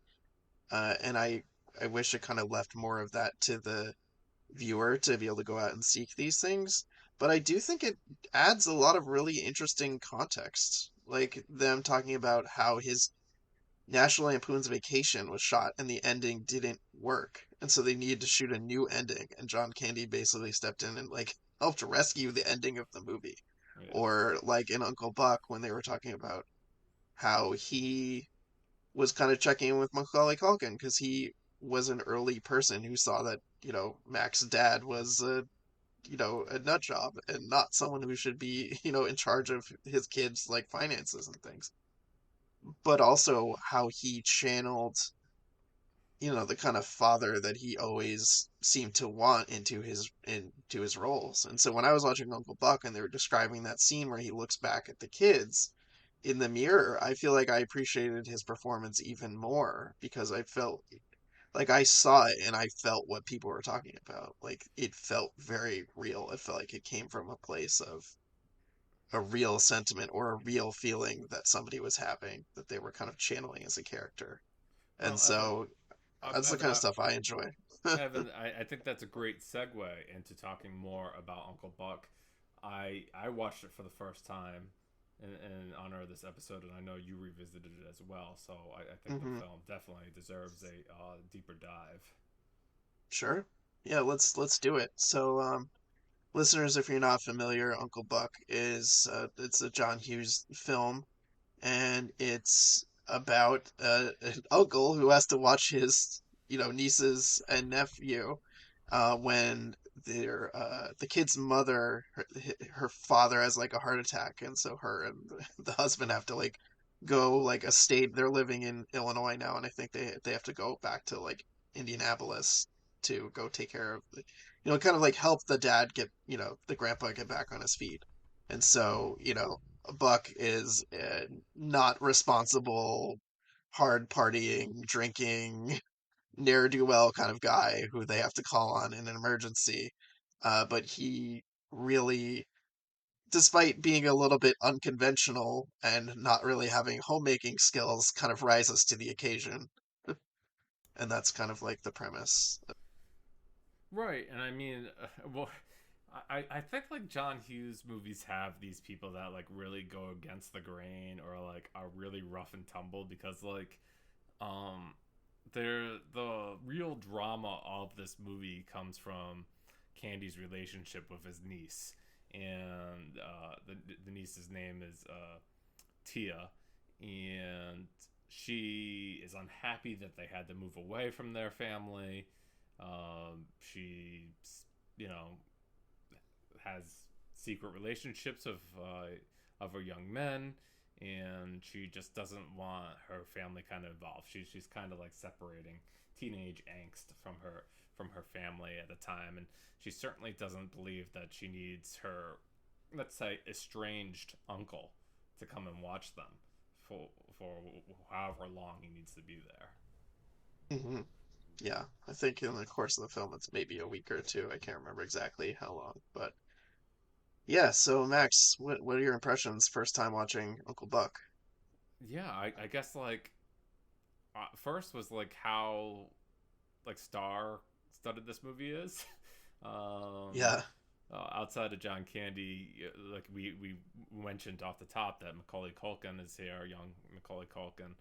And I wish it kind of left more of that to the viewer to be able to go out and seek these things. But I do think it adds a lot of really interesting context, like them talking about how his National Lampoon's Vacation was shot and the ending didn't work. And so they needed to shoot a new ending. And John Candy basically stepped in and like helped rescue the ending of the movie. Yeah. Or like in Uncle Buck when they were talking about how he was kind of checking in with Macaulay Culkin because he was an early person who saw that, Mac's dad was a nut job and not someone who should be, in charge of his kids' like finances and things. But also how he channeled the kind of father that he always seemed to want into his roles. And so when I was watching Uncle Buck and they were describing that scene where he looks back at the kids in the mirror, I feel like I appreciated his performance even more because I felt like I saw it and I felt what people were talking about. Like it felt very real. It felt like it came from a place of a real sentiment or a real feeling that somebody was having that they were kind of channeling as a character. And Well, Evan, so that's the Evan, kind of stuff I enjoy. I think that's a great segue into talking more about Uncle Buck. I watched it for the first time in honor of this episode, and I know you revisited it as well. So I think the Hmm. film definitely deserves a deeper dive. Sure. Yeah, let's do it. So, listeners, if you're not familiar, Uncle Buck is it's a John Hughes film, and it's about an uncle who has to watch his, nieces and nephew when the kid's mother, her father has like a heart attack, and so her and the husband have to like go like a state. They're living in Illinois now, and I think they have to go back to like Indianapolis to go take care of, kind of like help the dad get, the grandpa get back on his feet. And so, Buck is a not responsible, hard partying, drinking, ne'er do well kind of guy who they have to call on in an emergency. But he really, despite being a little bit unconventional and not really having homemaking skills, kind of rises to the occasion. And that's kind of like the premise. Right, and I mean, well, I think like John Hughes movies have these people that like really go against the grain or like are really rough and tumble because like um they're the real drama of this movie comes from Candy's relationship with his niece, and the niece's name is Tia, and she is unhappy that they had to move away from their family. She, you know, has secret relationships of other young men, and she just doesn't want her family kind of involved. She's kind of like separating teenage angst from her family at the time, and she certainly doesn't believe that she needs her, let's say, estranged uncle to come and watch them for for however long he needs to be there. Hmm. Yeah, I think in the course of the film it's maybe a week or two. I can't remember exactly how long, but yeah. So Max, what are your impressions first time watching Uncle Buck? Yeah, I guess like first was like how like star studded this movie is. um, Yeah. Outside of John Candy, like we mentioned off the top that Macaulay Culkin is here, young Macaulay Culkin,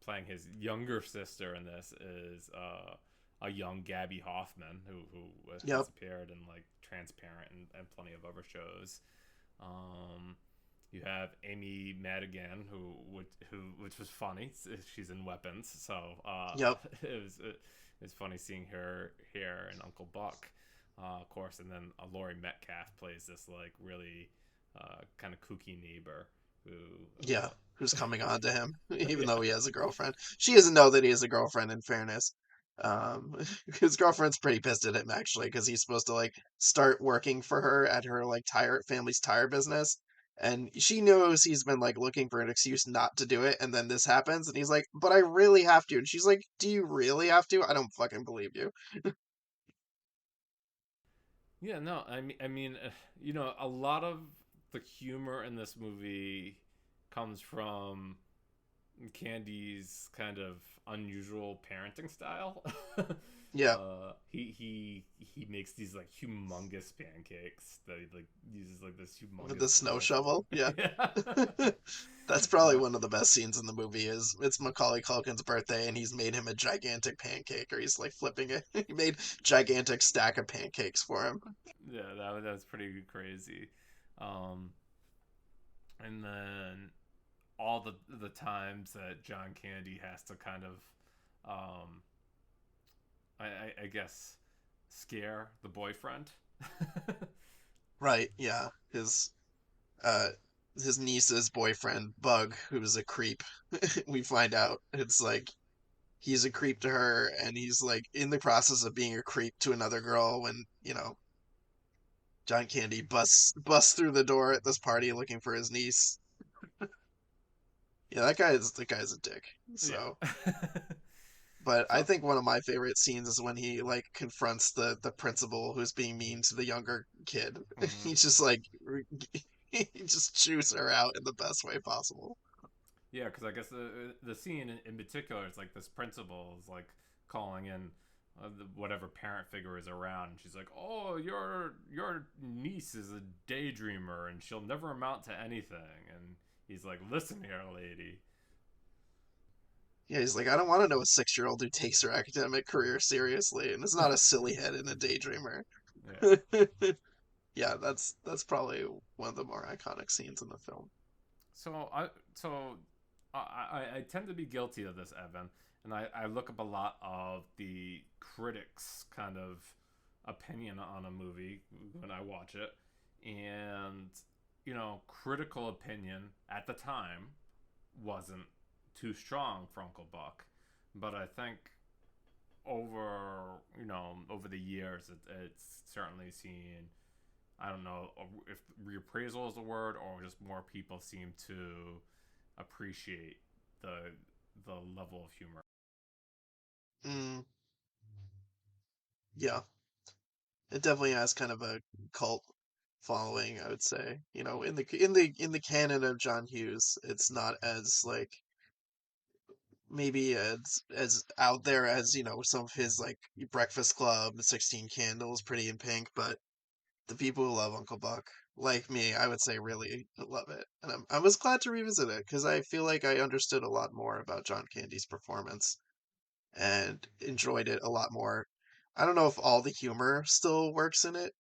playing his younger sister in this is a young Gabby Hoffman who has Yep. appeared in like Transparent and plenty of other shows. Um, you have Amy Madigan, which was funny. She's in Weapons, so Yep. it was funny seeing her here in Uncle Buck, of course. And then Laurie Metcalf plays this like really kind of kooky neighbor who Yeah. Who's coming on to him, even though yeah he has a girlfriend. She doesn't know that he has a girlfriend, in fairness. Um, his girlfriend's pretty pissed at him, actually, because he's supposed to, like, start working for her at her, like, family's tire business. And she knows he's been, like, looking for an excuse not to do it. And then this happens. And he's like, but I really have to. And she's like, do you really have to? I don't fucking believe you. yeah no I mean a lot of the humor in this movie comes from Candy's kind of unusual parenting style. Yeah. He makes these like humongous pancakes that he like uses like this With the humongous snow grill shovel. for. Yeah. Yeah. That's probably uh, one of the best scenes in the movie is it's Macaulay Culkin's birthday and he's made him a gigantic pancake or he's like flipping it. He made gigantic stack of pancakes for him. yeah, that was pretty crazy. Um, and then all the times that John Candy has to kind of, um, I guess, scare the boyfriend. Right, yeah. Uh his niece's boyfriend, Bug, who's a creep. We find out it's like he's a creep to her and he's like in the process of being a creep to another girl when, John Candy busts through the door at this party looking for his niece. Yeah, that guy's a dick. So, Yeah. but I So think one of my favorite scenes is when he like confronts the principal who's being mean to the younger kid. mhm. He's just like he just chews her out in the best way possible. Yeah, because I guess the scene in particular is like this principal is like calling in whatever parent figure is around, and she's like, "Oh, your niece is a daydreamer, and she'll never amount to anything." And he's like, "Listen here, lady." Yeah, he's like, I don't want to know a 6-year-old who takes her academic career seriously and is not a silly head and a daydreamer. Yeah. Yeah, that's probably one of the more iconic scenes in the film. So I tend to be guilty of this, Evan, and I look up a lot of the critics' kind of opinion on a movie when I watch it, and critical opinion at the time wasn't too strong for Uncle Buck, but I think over the years it's certainly seen. I don't know if reappraisal is a word or just more people seem to appreciate the the level of humor. Mm, yeah, it definitely has kind of a cult following, I would say. In the canon of John Hughes, it's not as like maybe as out there as, some of his like Breakfast Club, 16 Candles, Pretty in Pink, but the people who love Uncle Buck, like me, I would say really love it. And I was glad to revisit it because I feel like I understood a lot more about John Candy's performance and enjoyed it a lot more. I don't know if all the humor still works in it.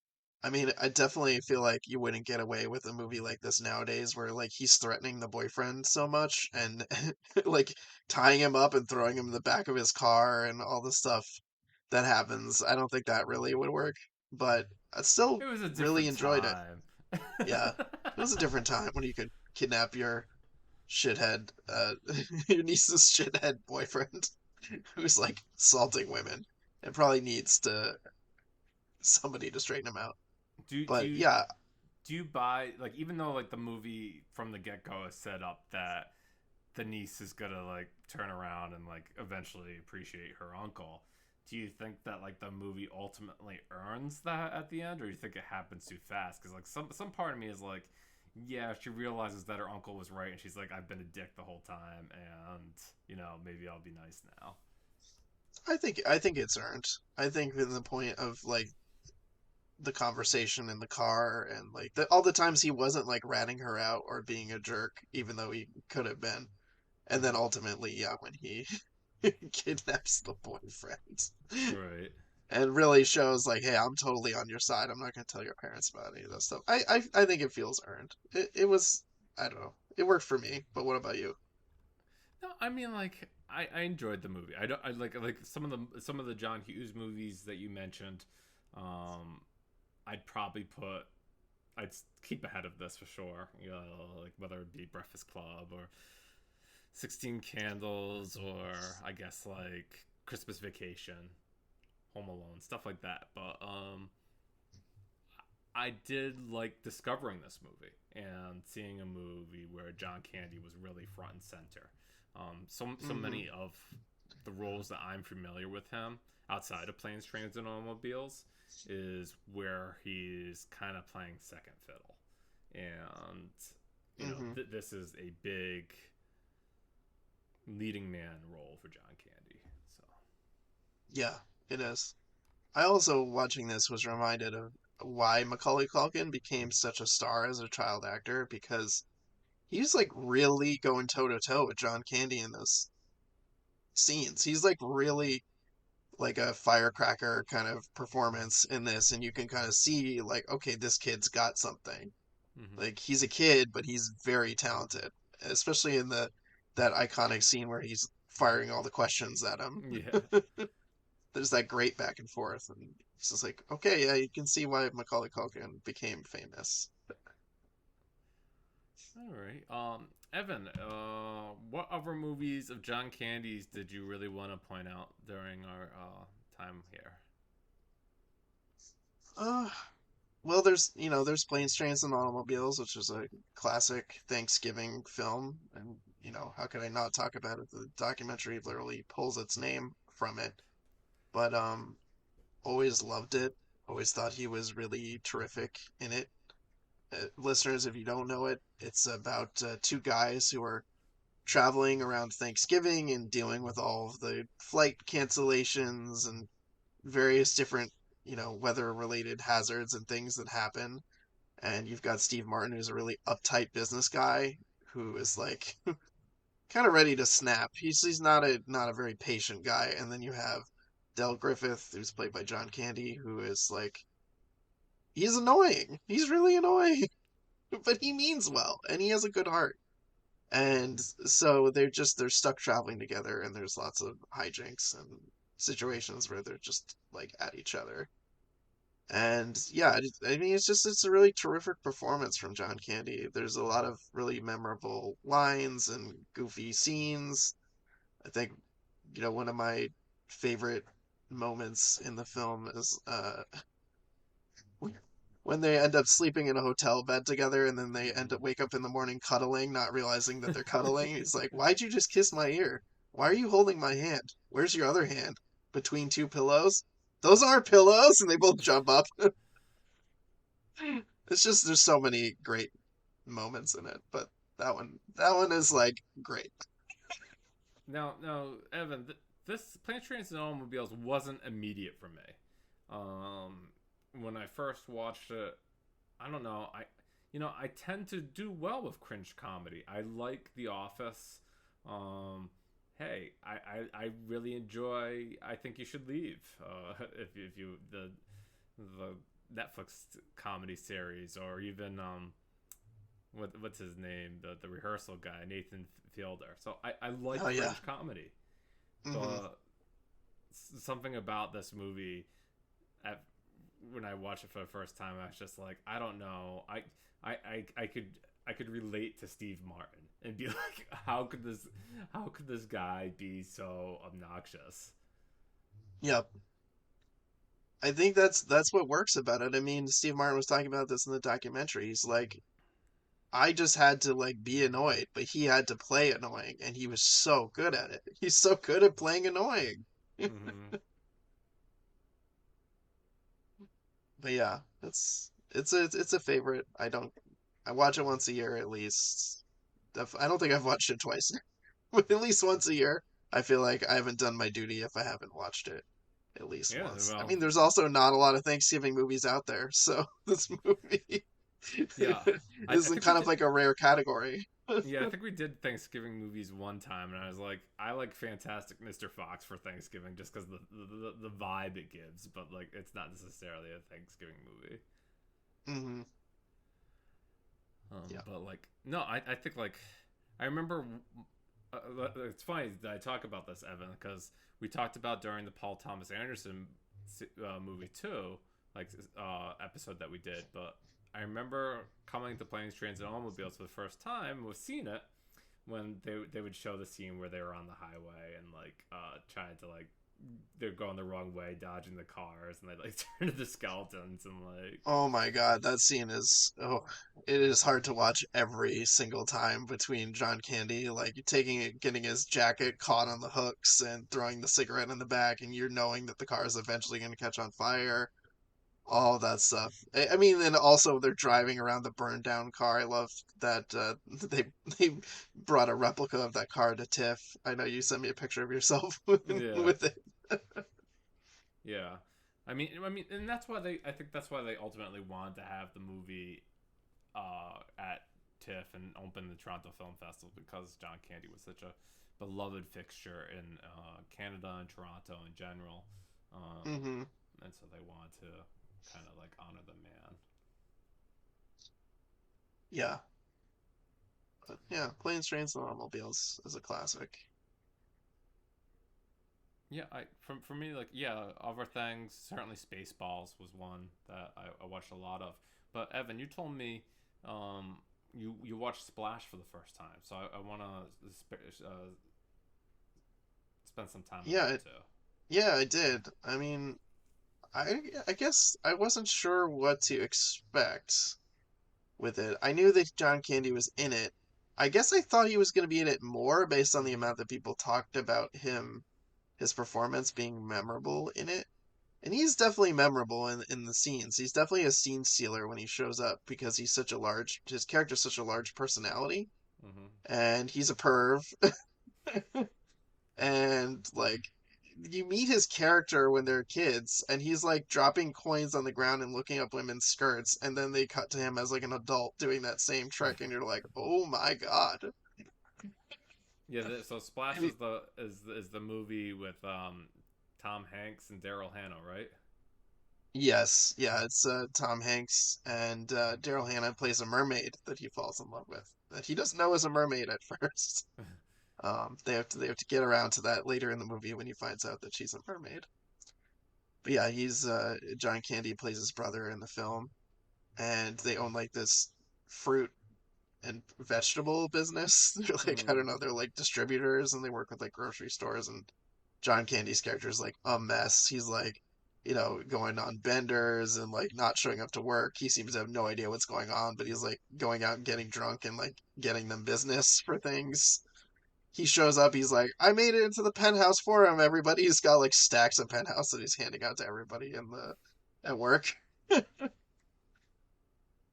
I mean, I definitely feel like you wouldn't get away with a movie like this nowadays where like he's threatening the boyfriend so much and like tying him up and throwing him in the back of his car and all the stuff that happens. I don't think that really would work, but I still It was a really different enjoyed it. time. Yeah. It was a different time when you could kidnap your shithead your niece's shithead boyfriend who's like assaulting women and probably needs to somebody to straighten him out. do do But you yeah, do you buy like even though like the movie from the get go is set up that the niece is gonna like turn around and like eventually appreciate her uncle. Do you think that like the movie ultimately earns that at the end, or do you think it happens too fast? Because like some part of me is like, yeah, she realizes that her uncle was right, and she's like, I've been a dick the whole time, and maybe I'll be nice now. I think it's earned. I think in the point of like the conversation in the car and like all the times he wasn't like ratting her out or being a jerk, even though he could have been. And then Mm-hmm. ultimately, yeah, when he kidnaps the boyfriend Right. and really shows like, hey, I'm totally on your side. I'm not gonna tell your parents about any of that stuff. I think it feels earned. It was, I don't know. It worked for me, but what about you? No, I mean like I enjoyed the movie. I don't I like some of the John Hughes movies that you mentioned. Um, I'd probably put I'd keep ahead of this for sure. You know, like whether it be Breakfast Club or 16 Candles or I guess like Christmas Vacation, Home Alone, stuff like that. But I did like discovering this movie and seeing a movie where John Candy was really front and center. So Mm-hmm. many of the roles that I'm familiar with him outside of Planes, Trains, and Automobiles is where he's kind of playing second fiddle, and Mm-hmm. this is a big leading man role for John Candy. So Yeah, it is. I also, watching this, was reminded of why Macaulay Culkin became such a star as a child actor because he's like really going toe to toe with John Candy in those scenes. He's like really like a firecracker kind of performance in this, and you can kind of see like, okay, this kid's got something. mm-hmm. Like he's a kid, but he's very talented, especially in the that iconic scene where he's firing all the questions at him. Yeah. There's that great back and forth, and it's just like, okay, yeah, you can see why Macaulay Culkin became famous. All right. Evan, what other movies of John Candy's did you really want to point out during our time here? Uh, well, there's Planes, Trains, and Automobiles, which is a classic Thanksgiving film, and how could I not talk about it? The documentary literally pulls its name from it. But always loved it. Always thought he was really terrific in it. Listeners, if you don't know it, it's about two guys who are traveling around Thanksgiving and dealing with all of the flight cancellations and various different, weather related hazards and things that happen. And you've got Steve Martin, who's a really uptight business guy who is like kind of ready to snap. He's not a very patient guy. And then you have Del Griffith, who's played by John Candy, who is like he's annoying. He's really annoying, but he means well and he has a good heart. And so they're stuck traveling together, and there's lots of hijinks and situations where they're just like at each other. And yeah, I mean, it's a really terrific performance from John Candy. There's a lot of really memorable lines and goofy scenes. I think, one of my favorite moments in the film is when they end up sleeping in a hotel bed together and then they end up wake up in the morning cuddling, not realizing that they're cuddling. He's like, "Why'd you just kiss my ear? Why are you holding my hand? Where's your other hand? Between two pillows? Those aren't pillows!" And they both jump up. It's just there's so many great moments in it, but that one is like great. Now, Evan, this Planes, Trains, and Automobiles wasn't immediate for me. When I first watched it, I don't know. I tend to do well with cringe comedy. I like The Office. Um, hey, I really enjoy. I think you should leave. If you the Netflix comedy series, or even what's his name, the rehearsal guy, Nathan Fielder. So I like Oh yeah. cringe comedy, Hmm. but something about this movie at when I watched it for the first time, I was just like, I don't know. I could relate to Steve Martin and be like, how could this guy be so obnoxious? Yep. I think that's what works about it. I mean, Steve Martin was talking about this in the documentary. He's like, I just had to like be annoyed, but he had to play annoying, and he was so good at it. He's so good at playing annoying. Mm-hmm. But yeah, it's a favorite. I watch it once a year at least. I don't think I've watched it twice, but at least once a year. I feel like I haven't done my duty if I haven't watched it at least Yeah, once. I well, mean, there's also not a lot of Thanksgiving movies out there, so this movie yeah. I is think we kind of did. like a rare category. Yeah, I think we did Thanksgiving movies one time, and I was like, I like Fantastic Mr. Fox for Thanksgiving just because the vibe it gives, but like it's not necessarily a Thanksgiving movie. Hmm. Yeah. But like, no, I think like I remember. It's funny that I talk about this, Evan, because we talked about during the Paul Thomas Anderson movie too, like episode that we did. But I remember coming to Planes, Trains, and Automobiles for the first time. Was seeing it when they would show the scene where they were on the highway and like trying to like they're going the wrong way, dodging the cars, and they like turn into skeletons and like Oh my God, that scene is it is hard to watch every single time between John Candy like taking it, getting his jacket caught on the hooks and throwing the cigarette in the back, and you're knowing that the car is eventually going to catch on fire. All that stuff. I mean, and also they're driving around the burned down car. I love that they brought a replica of that car to TIFF. I know you sent me a picture of yourself yeah. with it. Yeah, I mean, and that's why they. I think that's why they ultimately wanted to have the movie at TIFF and open the Toronto Film Festival because John Candy was such a beloved fixture in Canada and Toronto in general, um, Hmm. and so they wanted to kind of like honor the man. Yeah, but yeah. Planes, Trains, and Automobiles is a classic. Yeah, I for me like yeah, other things certainly Spaceballs was one that I watched a lot of. But Evan, you told me you watched Splash for the first time, so I want to spend some time on Yeah, that too. yeah, I did. I mean, I guess I wasn't sure what to expect with it. I knew that John Candy was in it. I guess I thought he was going to be in it more based on the Mm-hmm. amount that people talked about him, his performance being memorable in it. And he's definitely memorable in the scenes. He's definitely a scene stealer when he shows up because he's such a large, his character's such a large personality. Mm-hmm. And he's a perv. And like, you meet his character when they're kids, and he's like dropping coins on the ground and looking up women's skirts, and then they cut to him as like an adult doing that same trick, and you're like, oh my God. Yeah, so Splash And is the movie with Tom Hanks and Daryl Hannah, right? yes, yeah, it's Tom Hanks, and Daryl Hannah plays a mermaid that he falls in love with, that he doesn't know is a mermaid at first. They have to get around to that later in the movie when he finds out that she's a mermaid. But yeah, he's John Candy plays his brother in the film, and they own like this fruit and vegetable business. They're like, I Mm. don't know, they're like distributors, and they work with like grocery stores. And John Candy's character is like a mess. He's like, going on benders and like not showing up to work. He seems to have no idea what's going on, but he's like going out and getting drunk and like getting them business for things. He shows up, he's like, I made it into the penthouse for him, everybody. He's got like stacks of penthouse that he's handing out to everybody in the at work.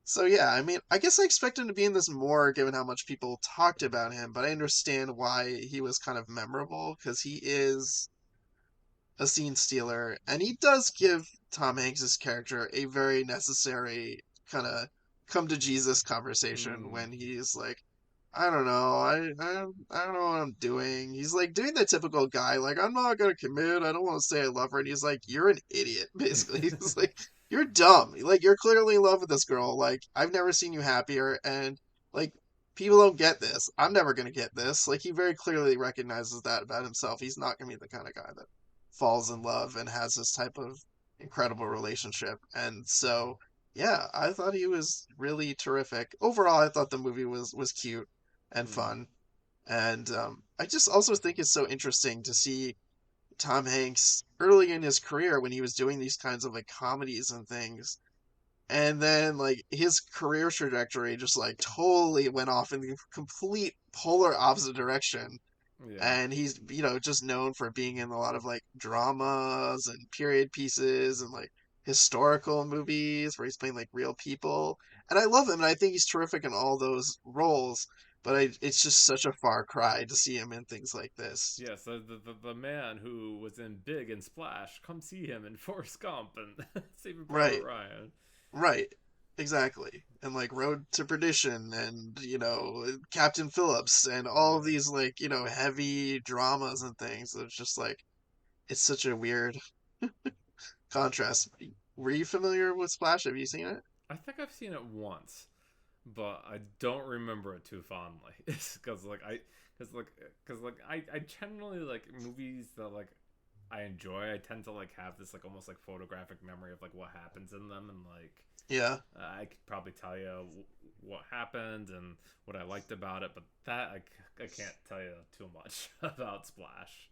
So yeah, I mean, I guess I expect him to be in this more given how much people talked about him, but I understand why he was kind of memorable because he is a scene stealer, and he does give Tom Hanks's character a very necessary kind of come to Jesus conversation Mm. when he's like, I don't know, I don't know what I'm doing. He's like doing the typical guy, like I'm not gonna commit. I don't want to say I love her, and he's like, you're an idiot, basically. He's like, you're dumb. Like you're clearly in love with this girl. Like I've never seen you happier, and like people don't get this. I'm never gonna get this. Like he very clearly recognizes that about himself. He's not gonna be the kind of guy that falls in love and has this type of incredible relationship. And so, yeah, I thought he was really terrific. Overall, I thought the movie was cute and Mm. fun. And I just also think it's so interesting to see Tom Hanks early in his career when he was doing these kinds of like comedies and things. And then like his career trajectory just like totally went off in the complete polar opposite direction, Yeah. and he's just known for being in a lot of like dramas and period pieces and like historical movies where he's playing like real people, and I love him and I think he's terrific in all those roles, but it's just such a far cry to see him in things like this. Yeah, so the man who was in Big and Splash, come see him in Forrest Gump and Saving Private Right, Ryan. right. exactly. And like Road to Perdition and, Captain Phillips and all of Right. these like, heavy dramas and things. It's just like it's such a weird contrast. Were you familiar with Splash? Have you seen it? I think I've seen it once, but I don't remember it too fondly. Because because like, I generally like movies that like I enjoy. I tend to like have this like almost like photographic memory of like what happens in them, and like Yeah. I could probably tell you what happened and what I liked about it, but that I can't tell you too much about Splash.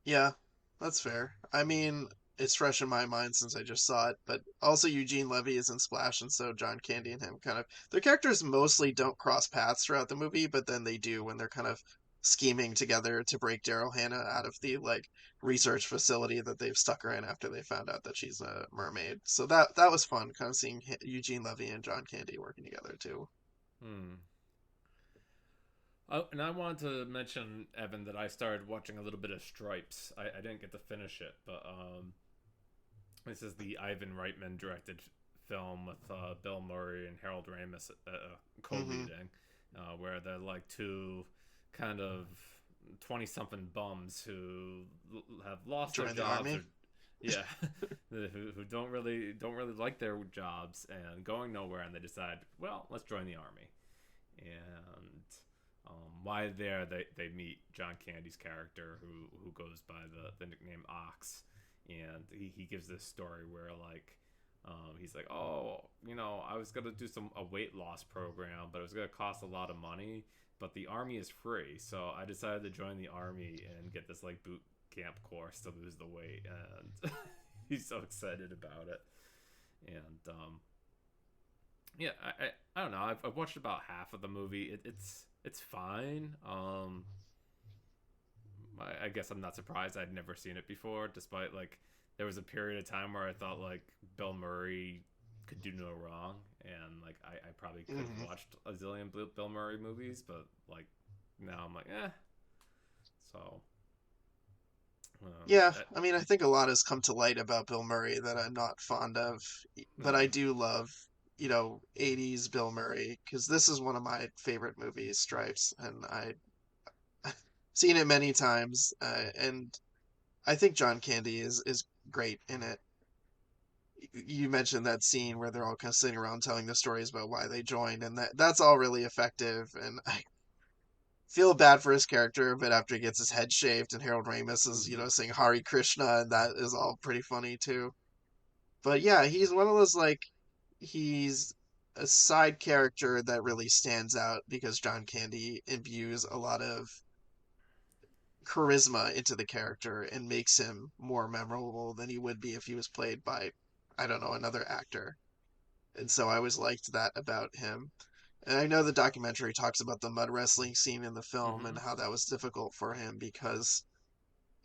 Yeah, that's fair. I mean, it's fresh in my mind since I just saw it, but also Eugene Levy is in Splash, and so John Candy and him kind of their characters mostly don't cross paths throughout the movie, but then they do when they're kind of scheming together to break Daryl Hannah out of the like research facility that they've stuck her in after they found out that she's a mermaid. So that was fun, kind of seeing Eugene Levy and John Candy working together too. Hmm. Oh, and I wanted to mention, Evan, that I started watching a little bit of Stripes. I didn't get to finish it, but this is the Ivan Reitman directed film with Bill Murray and Harold Ramis Hmm. co-leading, where they're like two kind of 20-something bums who have lost their Join the jobs, army. or yeah, who don't really like their jobs and going nowhere, and they decide, well, let's join the army. And while there, they meet John Candy's character, who goes by the nickname Ox, and he gives this story where like he's like, oh, I was gonna do a weight loss program, but it was gonna cost a lot of money. But the army is free, so I decided to join the army and get this like boot camp course to lose the weight, and he's so excited about it. And yeah, I don't know. I've watched about half of the movie. It's fine. I guess I'm not surprised. I'd never seen it before, despite like there was a period of time where I thought like Bill Murray could do no wrong, and like I probably could have Hmm. watched a zillion Bill Murray movies, but like now I'm like, eh. So Yeah, that, I mean, I think a lot has come to light about Bill Murray that I'm not fond of, but I hmm. do love, 80s Bill Murray because this is one of my favorite movies, Stripes, and I seen it many times, and I think John Candy is great in it. You mentioned that scene where they're all kind of sitting around telling the stories about why they joined, and that's all really effective, and I feel bad for his character, but after he gets his head shaved and Harold Ramis is, Hmm. saying Hari Krishna, and that is all pretty funny too. But yeah, he's one of those like he's a side character that really stands out because John Candy imbues a lot of charisma into the character and makes him more memorable than he would be if he was played by, I don't know, another actor. And so I always liked that about him. And I know the documentary talks about the mud wrestling scene in the film and Hmm. how that was difficult for him because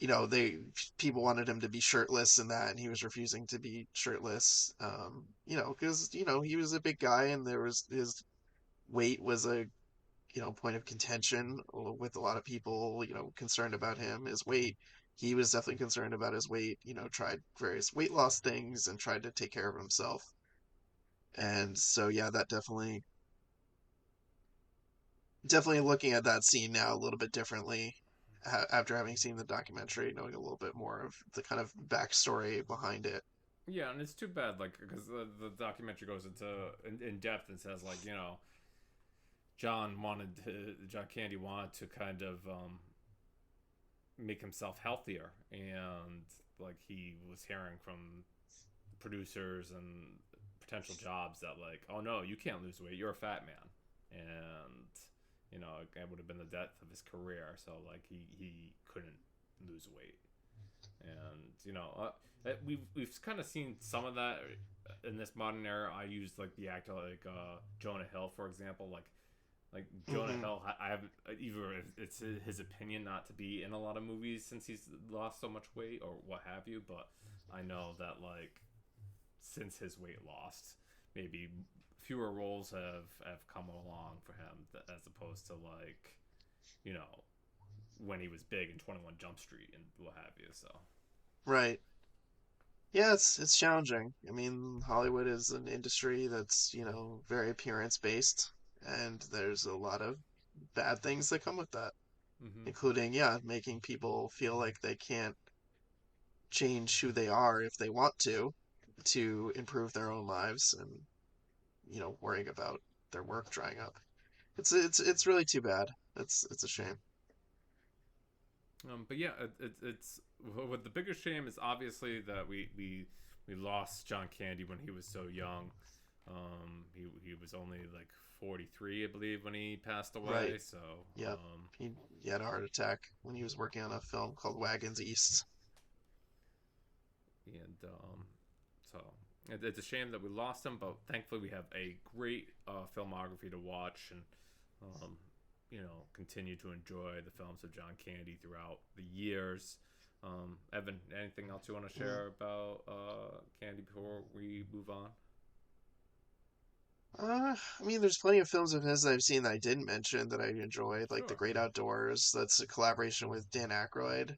they people wanted him to be shirtless and that, and he was refusing to be shirtless. Because he was a big guy, and there was his weight was a point of contention with a lot of people. Concerned about him, his weight. He was definitely concerned about his weight. Tried various weight loss things and tried to take care of himself. And so yeah, that definitely looking at that scene now a little bit differently after having seen the documentary, knowing a little bit more of the kind of backstory behind it. Yeah, and it's too bad, like, because the documentary goes into in depth and says, like, John Candy wanted to kind of make himself healthier, and like he was hearing from producers and potential jobs that like, oh no, you can't lose weight, you're a fat man, and it would have been the death of his career. So like he couldn't lose weight, and we've kind of seen some of that in this modern era. I use like the actor like Jonah Hill, for example. Like Jonah Hmm. Hill, I haven't either. It's his opinion not to be in a lot of movies since he's lost so much weight or what have you. But I know that like since his weight loss, maybe fewer roles have come along for him as opposed to like you know when he was big in 21 Jump Street and what have you. So Right. Yeah, it's challenging. I mean, Hollywood is an industry that's, very appearance based, and there's a lot of bad things that come with that, Hmm. including, yeah, making people feel like they can't change who they are if they want to improve their own lives and, worrying about their work drying up. It's really too bad. It's a shame. But yeah, it's what the bigger shame is obviously that we lost John Candy when he was so young. He was only like 43, I believe, when he passed Right. away. So Yep. He had a heart attack when he was working on a film called Wagons East. and so it's a shame that we lost him, but thankfully we have a great filmography to watch and um, continue to enjoy the films of John Candy throughout the years. Evan, anything else you want to Mm. share about Candy before we move on? I mean, there's plenty of films of his that I've seen that I didn't mention that I enjoyed, like The Sure. Great Outdoors. That's a collaboration with Dan Aykroyd.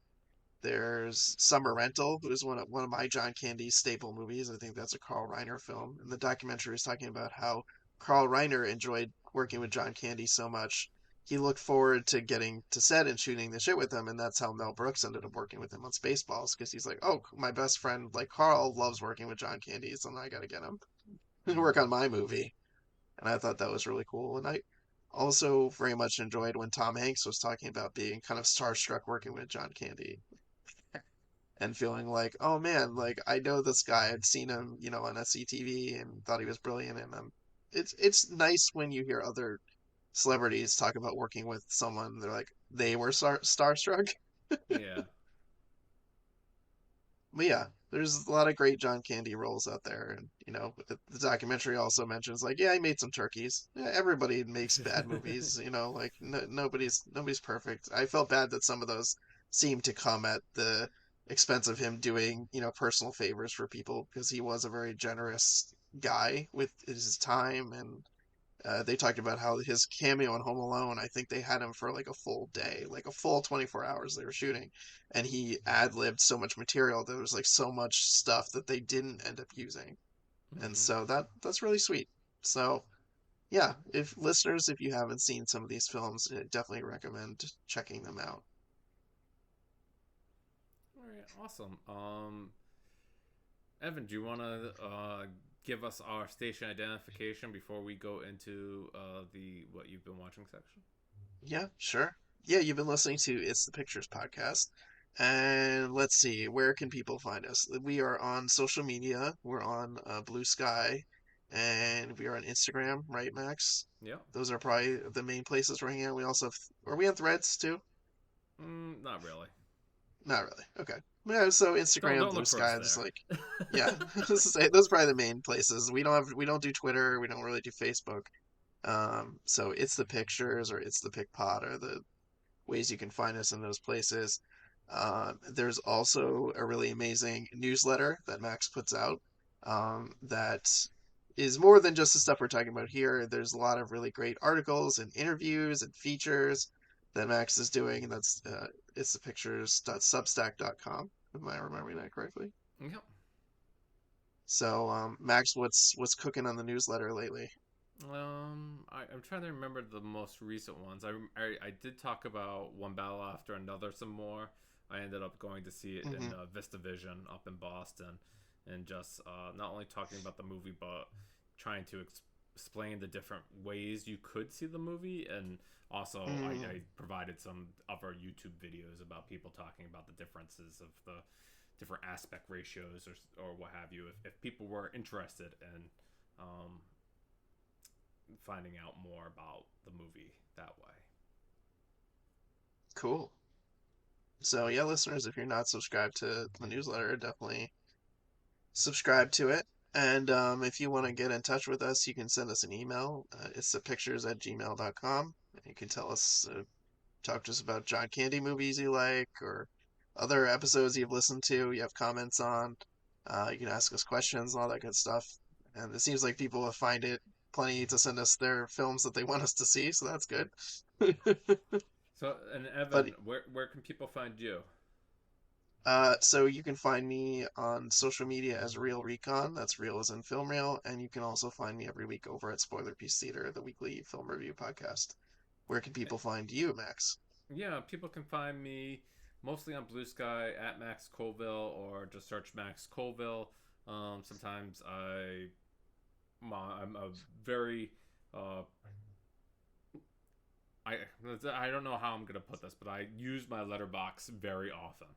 There's Summer Rental, who is one of my John Candy staple movies. I think that's a Carl Reiner film. And the documentary is talking about how Carl Reiner enjoyed working with John Candy so much. He looked forward to getting to set and shooting the shit with him, and that's how Mel Brooks ended up working with him on Spaceballs, because he's like, oh, my best friend, like Carl, loves working with John Candy, so now I gotta get him to work Mm-hmm. on my movie. And I thought that was really cool. And I also very much enjoyed when Tom Hanks was talking about being kind of starstruck working with John Candy and feeling like, oh man, like I know this guy. I'd seen him, on SCTV and thought he was brilliant. And it's nice when you hear other celebrities talk about working with someone. They're like they were starstruck. Yeah. But yeah, there's a lot of great John Candy roles out there, and the documentary also mentions like, yeah, he made some turkeys. Yeah, everybody makes bad movies, like no, nobody's perfect. I felt bad that some of those seemed to come at the expense of him doing, personal favors for people because he was a very generous guy with his time and they talked about how his cameo in Home Alone, I think they had him for like a full day, like a full 24 hours they were shooting. And he ad libbed so much material. There was like so much stuff that they didn't end up using. And Mm-hmm. so that's really sweet. So, yeah, if you haven't seen some of these films, I definitely recommend checking them out. All right. Awesome. Evan, do you want to give us our station identification before we go into the what you've been watching section? Yeah, sure. Yeah, you've been listening to It's the Pictures podcast. And let's see, where can people find us? We are on social media. We're on Blue Sky, and we are on Instagram, right, Max? Yeah. Those are probably the main places we're hanging out. We also have, are we on Threads too? Not really. Not really. Okay. Yeah, so Instagram, Don't Blue look for us Sky, just there. like, yeah, those are probably the main places. We don't do Twitter. We don't really do Facebook. So it's the pictures or it's the pick pod are the ways you can find us in those places. There's also a really amazing newsletter that Max puts out that is more than just the stuff we're talking about here. There's a lot of really great articles and interviews and features that Max is doing, and that's it's the pictures.substack.com. Am I remembering that correctly? Yep. So, Max, what's cooking on the newsletter lately? I'm trying to remember the most recent ones. I did talk about One Battle After Another some more. I ended up going to see it Hmm. in Vista Vision up in Boston, and just not only talking about the movie, but trying to explain the different ways you could see the movie, and also Mm, I provided some other YouTube videos about people talking about the differences of the different aspect ratios or what have you. If people were interested in um, finding out more about the movie that way. cool. So yeah, listeners, if you're not subscribed to the newsletter, definitely subscribe to it. And if you want to get in touch with us, you can send us an email. It's the pictures@gmail.com. You can talk to us about John Candy movies you like or other episodes you've listened to, you have comments on. You can ask us questions and all that good stuff. And it seems like people will find it plenty to send us their films that they want us to see, so that's good. So, and But Evan, where can people find you? So you can find me on social media as Real Recon. That's real as in film real, and you can also find me every week over at Spoiler Piece Theater, the weekly film review podcast. Where can people find you, Max? Yeah, people can find me mostly on Blue Sky at Max Colville or just search Max Colville. Sometimes I'm a very uh, I I don't know how I'm gonna put this, but I use my letterbox very often.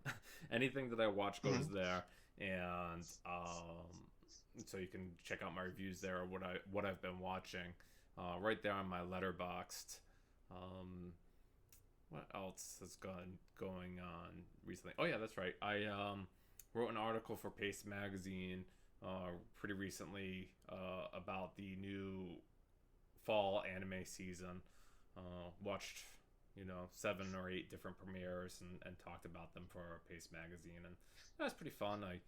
Anything that I watch Mhm. goes there, and so you can check out my reviews there or what I've been watching, right there on my letterboxed. Um, what else has gone going on recently? Oh yeah, that's right. I wrote an article for Paste Magazine pretty recently about the new fall anime season. Watched, 7 or 8 different premieres and talked about them for Pace Magazine, and that was pretty fun. I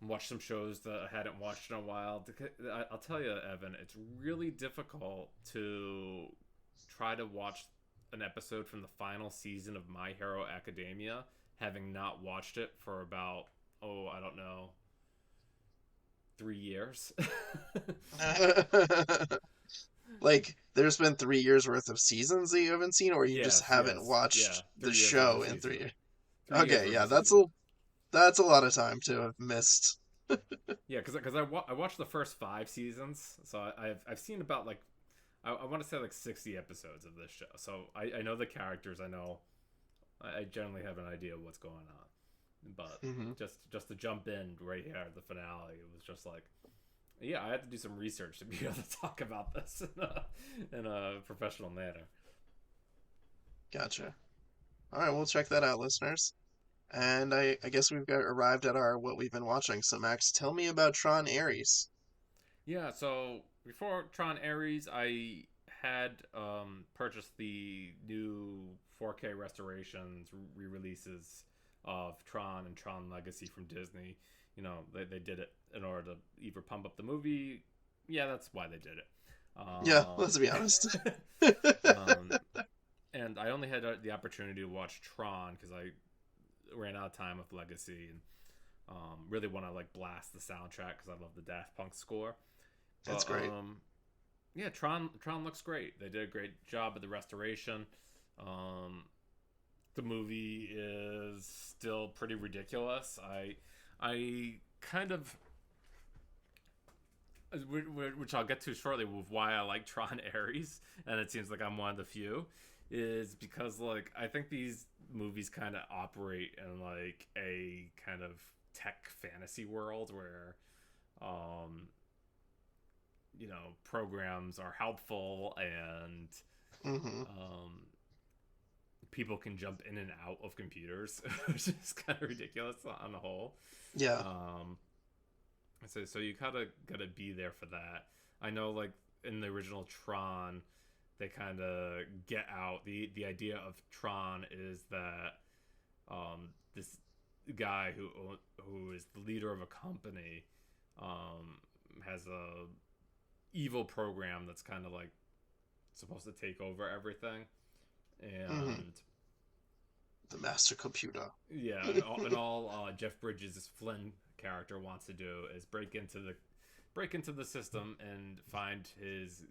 watched some shows that I hadn't watched in a while. I'll tell you, Evan, it's really difficult to try to watch an episode from the final season of My Hero Academia, having not watched it for about, oh, I don't know, 3 years. Like, there's been 3 years worth of seasons that you haven't seen, or you just Yes, haven't yes, yeah, watched the 3 years worth show of in season. 3 years. 3 years Okay, worth yeah, of season. that's a lot of time to have missed. Yeah, because I watched the first 5 seasons, so I've seen about like I want to say like 60 episodes of this show. So I know the characters. I know I generally have an idea of what's going on. But Hmm. just to jump in right here at the finale, it was just like, yeah, I had to do some research to be able to talk about this in a professional manner. Gotcha. All right, we'll check that out, listeners. And I guess we've got arrived at our what we've been watching. So Max, tell me about Tron Ares. Yeah, so before Tron Ares, I had purchased the new 4K restorations, re-releases of Tron and Tron Legacy from Disney. They did it in order to either pump up the movie. Yeah, that's why they did it. Yeah, let's be honest. Um, and I only had the opportunity to watch Tron because I ran out of time with Legacy and really want to like blast the soundtrack because I love the Daft Punk score. That's But great. yeah, Tron looks great. They did a great job of the restoration. Um, the movie is still pretty ridiculous. I kind of, which I'll get to shortly, with why I like Tron Ares, and it seems like I'm one of the few, is because like I think these movies kind of operate in like a kind of tech fantasy world where um programs are helpful and Hmm. um, people can jump in and out of computers, which is kind of ridiculous on the whole. Yeah. Um, so you kind of gotta be there for that. I know, like in the original Tron, they kind of get out the idea of Tron is that this guy who is the leader of a company um, has a evil program that's kind of like supposed to take over everything. Hmm. And The master computer. yeah, and all Jeff Bridges' Flynn character wants to do is break into the system and find his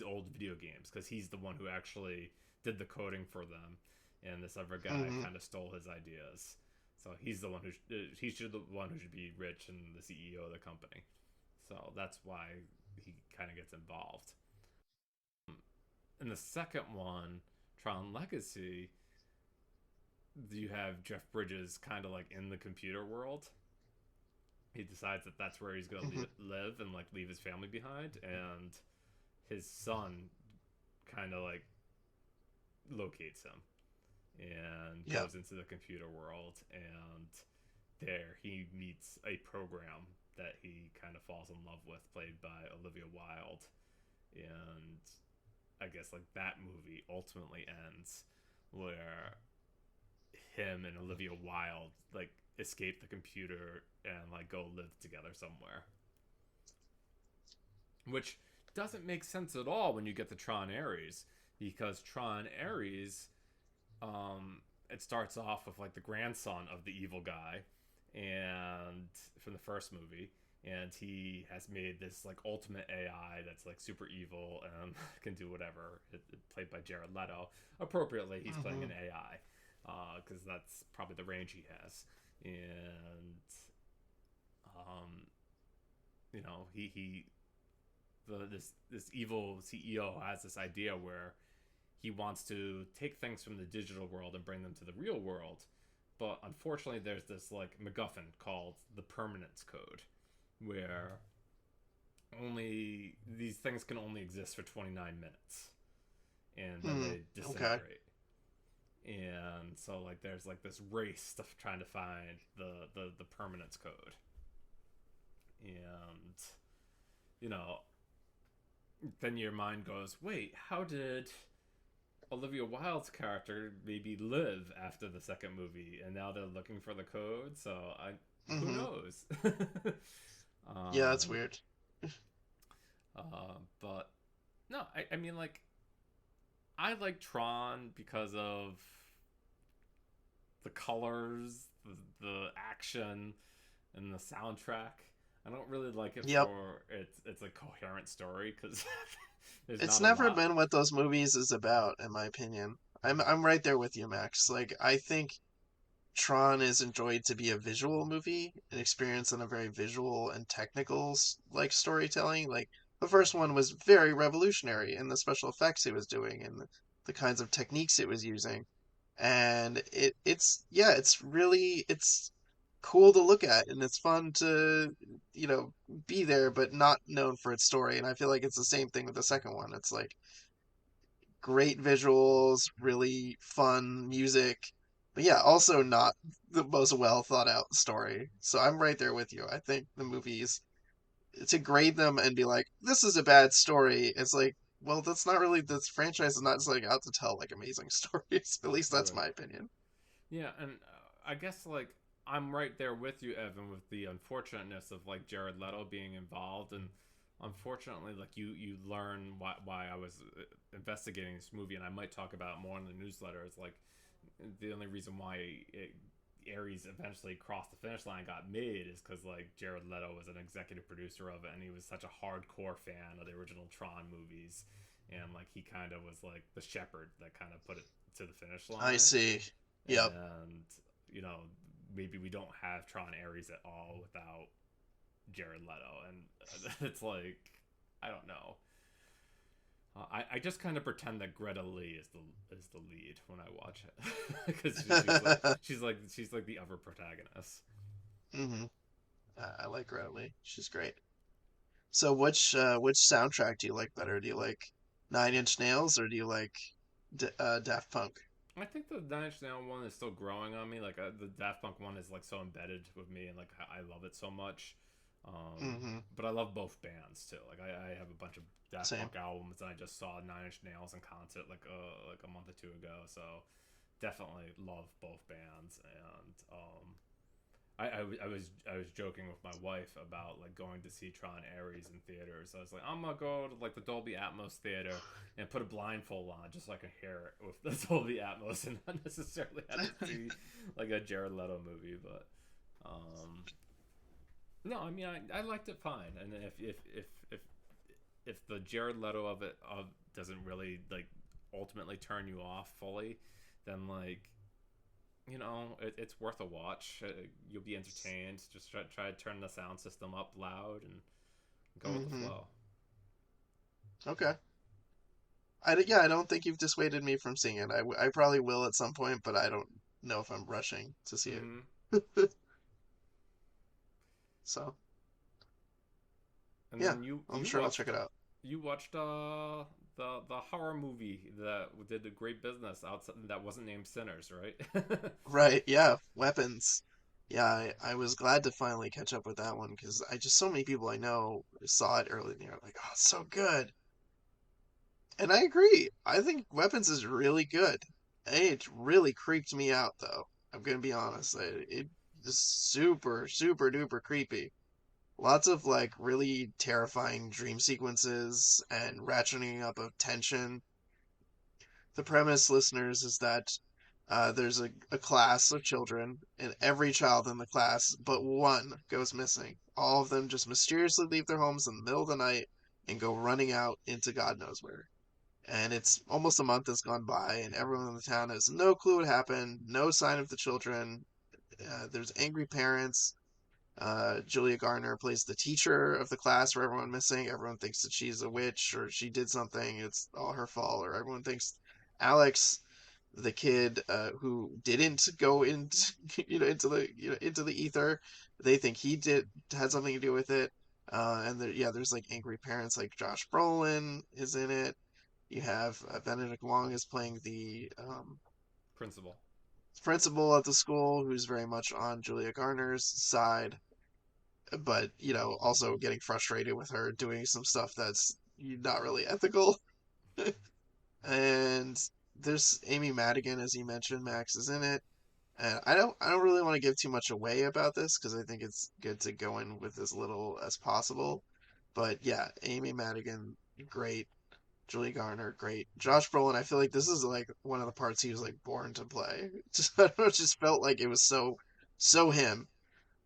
old video games because he's the one who actually did the coding for them, and this other guy Hmm. kind of stole his ideas. So he's the one he should the one who should be rich and the CEO of the company. So that's why he kind of gets involved. In the second one, Tron Legacy, you have Jeff Bridges kind of like in the computer world. He decides that that's where he's going to Hmm. live and like leave his family behind, and his son kind of like locates him and Yeah. goes into the computer world, and there he meets a program that he kind of falls in love with, played by Olivia Wilde, and I guess like that movie ultimately ends where him and Olivia Wilde like escape the computer and like go live together somewhere. Which doesn't make sense at all when you get to Tron Ares, because Tron Ares it starts off with like the grandson of the evil guy, and from the first movie, and he has made this like ultimate AI that's like super evil and can do whatever. Played by Jared Leto. Appropriately, he's playing Hmm. an AI because that's probably the range he has. And um, he this evil CEO has this idea where he wants to take things from the digital world and bring them to the real world. But unfortunately, there's this like MacGuffin called the permanence code, where only these things can only exist for 29 minutes, and then Hmm. they Okay. disintegrate. And so like there's like this race to trying to find the permanence code, and you know then your mind goes, wait, how did Olivia Wilde's character maybe live after the second movie, and now they're looking for the code. So who Hmm. knows? Yeah, that's um, weird. but no, I mean like I like Tron because of the colors, the action, and the soundtrack. I don't really like it Yep. for it's a coherent story because there's It's not a never lot. been what those movies is about, in my opinion. I'm right there with you, Max. Like I think Tron is enjoyed to be a visual movie, an experience in a very visual and technical like storytelling. Like the first one was very revolutionary in the special effects it was doing and the kinds of techniques it was using. And it's yeah, it's cool to look at and it's fun to be there but not known for its story. And I feel like it's the same thing with the second one. It's like great visuals, really fun music, but yeah, also not the most well thought out story. So I'm right there with you. I think the movies, to grade them and be like, this is a bad story, it's like, well, that's not really, this franchise is not just like out to tell like amazing stories. At least that's Right. my opinion. Yeah, and I guess like I'm right there with you, Evan, with the unfortunateness of like Jared Leto being involved, and unfortunately, like you learn why I was investigating this movie, and I might talk about it more in the newsletter. Is like the only reason why Ares eventually crossed the finish line, got made, is because like Jared Leto was an executive producer of it, and he was such a hardcore fan of the original Tron movies, and like he kind of was like the shepherd that kind of put it to the finish I line. see. Yep. And you know maybe we don't have Tron Ares at all without Jared Leto, and it's like I don't know. I just kind of pretend that Greta Lee is the lead when I watch it because she's like the other protagonist. Hmm. I like Riley. She's great. So which soundtrack do you like better? Do you like Nine Inch Nails or do you like Daft Punk? I think the Nine Inch Nails one is still growing on me. Like the Daft Punk one is like so embedded with me, and like I love it so much. Hmm. But I love both bands too. Like I have a bunch of Daft Same. Punk albums, and I just saw Nine Inch Nails in concert like a month or two ago. So definitely love both bands, and I was joking with my wife about like going to see Tron Ares in theaters. I was like, I'm gonna go to like the Dolby Atmos theater and put a blindfold on just so I can hear it with the Dolby Atmos and not necessarily have to see like a Jared Leto movie. But um, no, I mean I liked it fine. And if the Jared Leto of it doesn't really like ultimately turn you off fully, then like it's worth a watch. You'll be entertained. Just try to turn the sound system up loud and go with the Hmm. flow. Okay. Yeah, I don't think you've dissuaded me from seeing it. I probably will at some point, but I don't know if I'm rushing to see Mm-hmm. it. So, And yeah, then I'm sure I'll check it out. you watched the horror movie that did a great business outside that wasn't named Sinners, right? Right, yeah, Weapons. Yeah, I was glad to finally catch up with that one because I just so many people I know saw it early in the year, like, oh, it's so good. And I agree. I think Weapons is really good. It really creeped me out, though. I'm gonna be honest. It is super, super duper creepy. Lots of like really terrifying dream sequences and ratcheting up of tension. The premise, listeners, is that There's a class of children, and every child in the class but one goes missing. All of them just mysteriously leave their homes in the middle of the night and go running out into God knows where. And it's almost a month has gone by, and everyone in the town has no clue what happened, no sign of the children. There's angry parents. Julia Garner plays the teacher of the class where everyone missing. Everyone thinks that she's a witch or she did something. It's all her fault. Or everyone thinks Alex, the kid who didn't go into into the ether, they think he did had something to do with it. And yeah, there's like angry parents like Josh Brolin is in it. You have Benedict Wong is playing the Principal. principal at the school, who's very much on Julia Garner's side, but also getting frustrated with her doing some stuff that's not really ethical. And there's Amy Madigan, as you mentioned. Max is in it, and I don't really want to give too much away about this because I think it's good to go in with as little as possible. But yeah, Amy Madigan, great. Julie Garner, great. Josh Brolin, I feel like this is like one of the parts he was like born to play. Just, I don't know, it just felt like it was so him.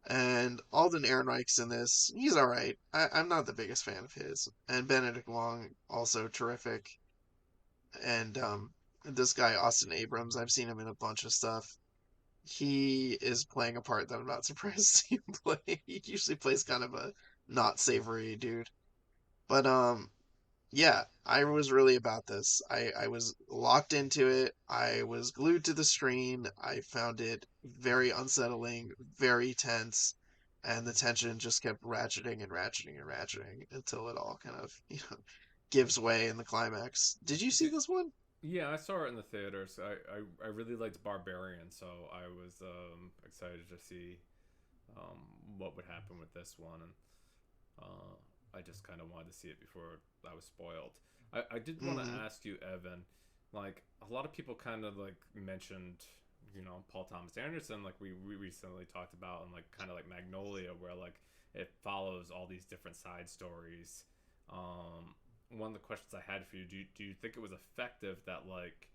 And Alden Ehrenreich's in this. He's all right. I'm not the biggest fan of his. And Benedict Wong, also terrific. And this guy Austin Abrams, I've seen him in a bunch of stuff. He is playing a part that I'm not surprised to see him play. He usually plays kind of a not savory dude. But yeah, I was really about this. I was locked into it. I was glued to the screen. I found it very unsettling, very tense, and the tension just kept ratcheting and ratcheting and ratcheting until it all kind of, gives way in the climax. Did you see See, this one? yeah, I saw it in the theaters. I really liked Barbarian, so I was excited to see um, what would happen with this one, and I just kind of wanted to see it before I was spoiled. I did want to Mm-hmm. ask you, Evan, like a lot of people kind of like mentioned, Paul Thomas Anderson, like we recently talked about, and like kind of like Magnolia, where like it follows all these different side stories. One of the questions I had for you, do you think it was effective that like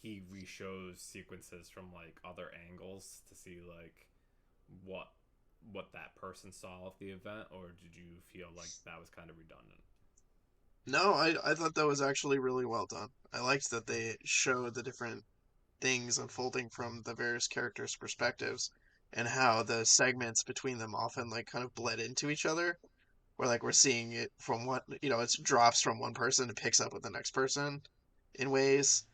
he re-shows sequences from like other angles to see like what what that person saw of the event, or did you feel like that was kind of redundant? No, I thought that was actually really well done. I liked that they showed the different things unfolding from the various characters' perspectives and how the segments between them often like kind of bled into each other. Where like we're seeing it from one, it drops from one person and picks up with the next person in ways.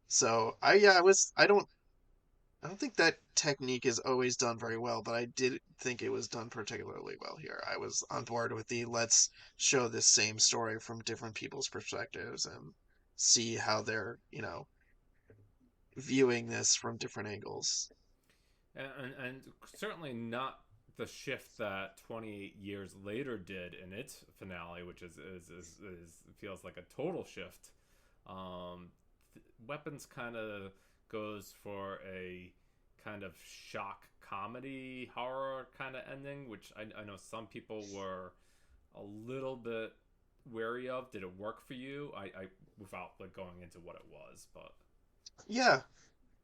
So I don't think that technique is always done very well, but I did think it was done particularly well here. I was on board with the let's show this same story from different people's perspectives and see how they're, viewing this from different angles. And certainly not the shift that 28 years later did in its finale, which is feels like a total shift. Weapons kind of goes for a kind of shock comedy horror kind of ending, which I know some people were a little bit wary of. Did it work for you? I without like going into what it was, but Yeah,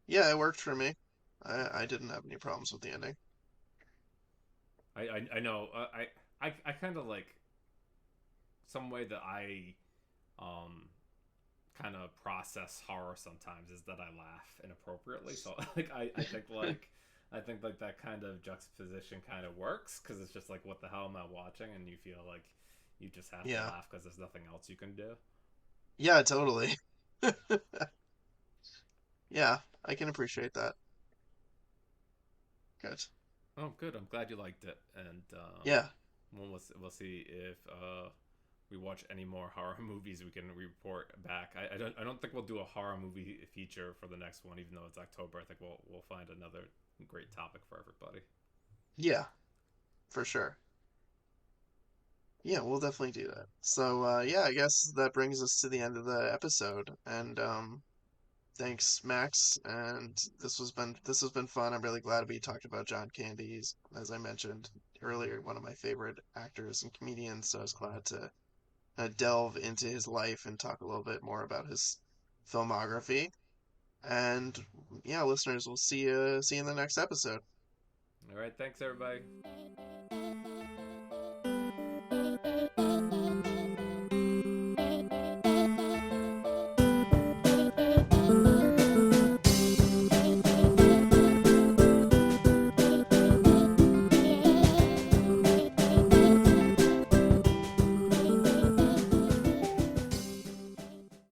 yeah, it worked for me. I didn't have any problems with the ending. I know I kind of like some way that I um kind of process horror sometimes is that I laugh inappropriately. So like I think like that kind of juxtaposition kind of works because it's just like what the hell am I watching, and you feel like you just have to Yeah, laugh because there's nothing else you can do. yeah, totally. Yeah, I can appreciate that. Good. Oh, good. I'm glad you liked it, and Yeah, we'll see if we watch any more horror movies. We can report back. I don't think we'll do a horror movie feature for the next one, even though it's October. I think we'll find another great topic for everybody. yeah, for sure. Yeah, we'll definitely do that. So, yeah, I guess that brings us to the end of the episode. And thanks, Max. And this has been fun. I'm really glad we talked about John Candy. He's, as I mentioned earlier, one of my favorite actors and comedians. So I was glad to delve into his life and talk a little bit more about his filmography. And yeah, listeners, we'll see you in the next episode. All right, thanks everybody.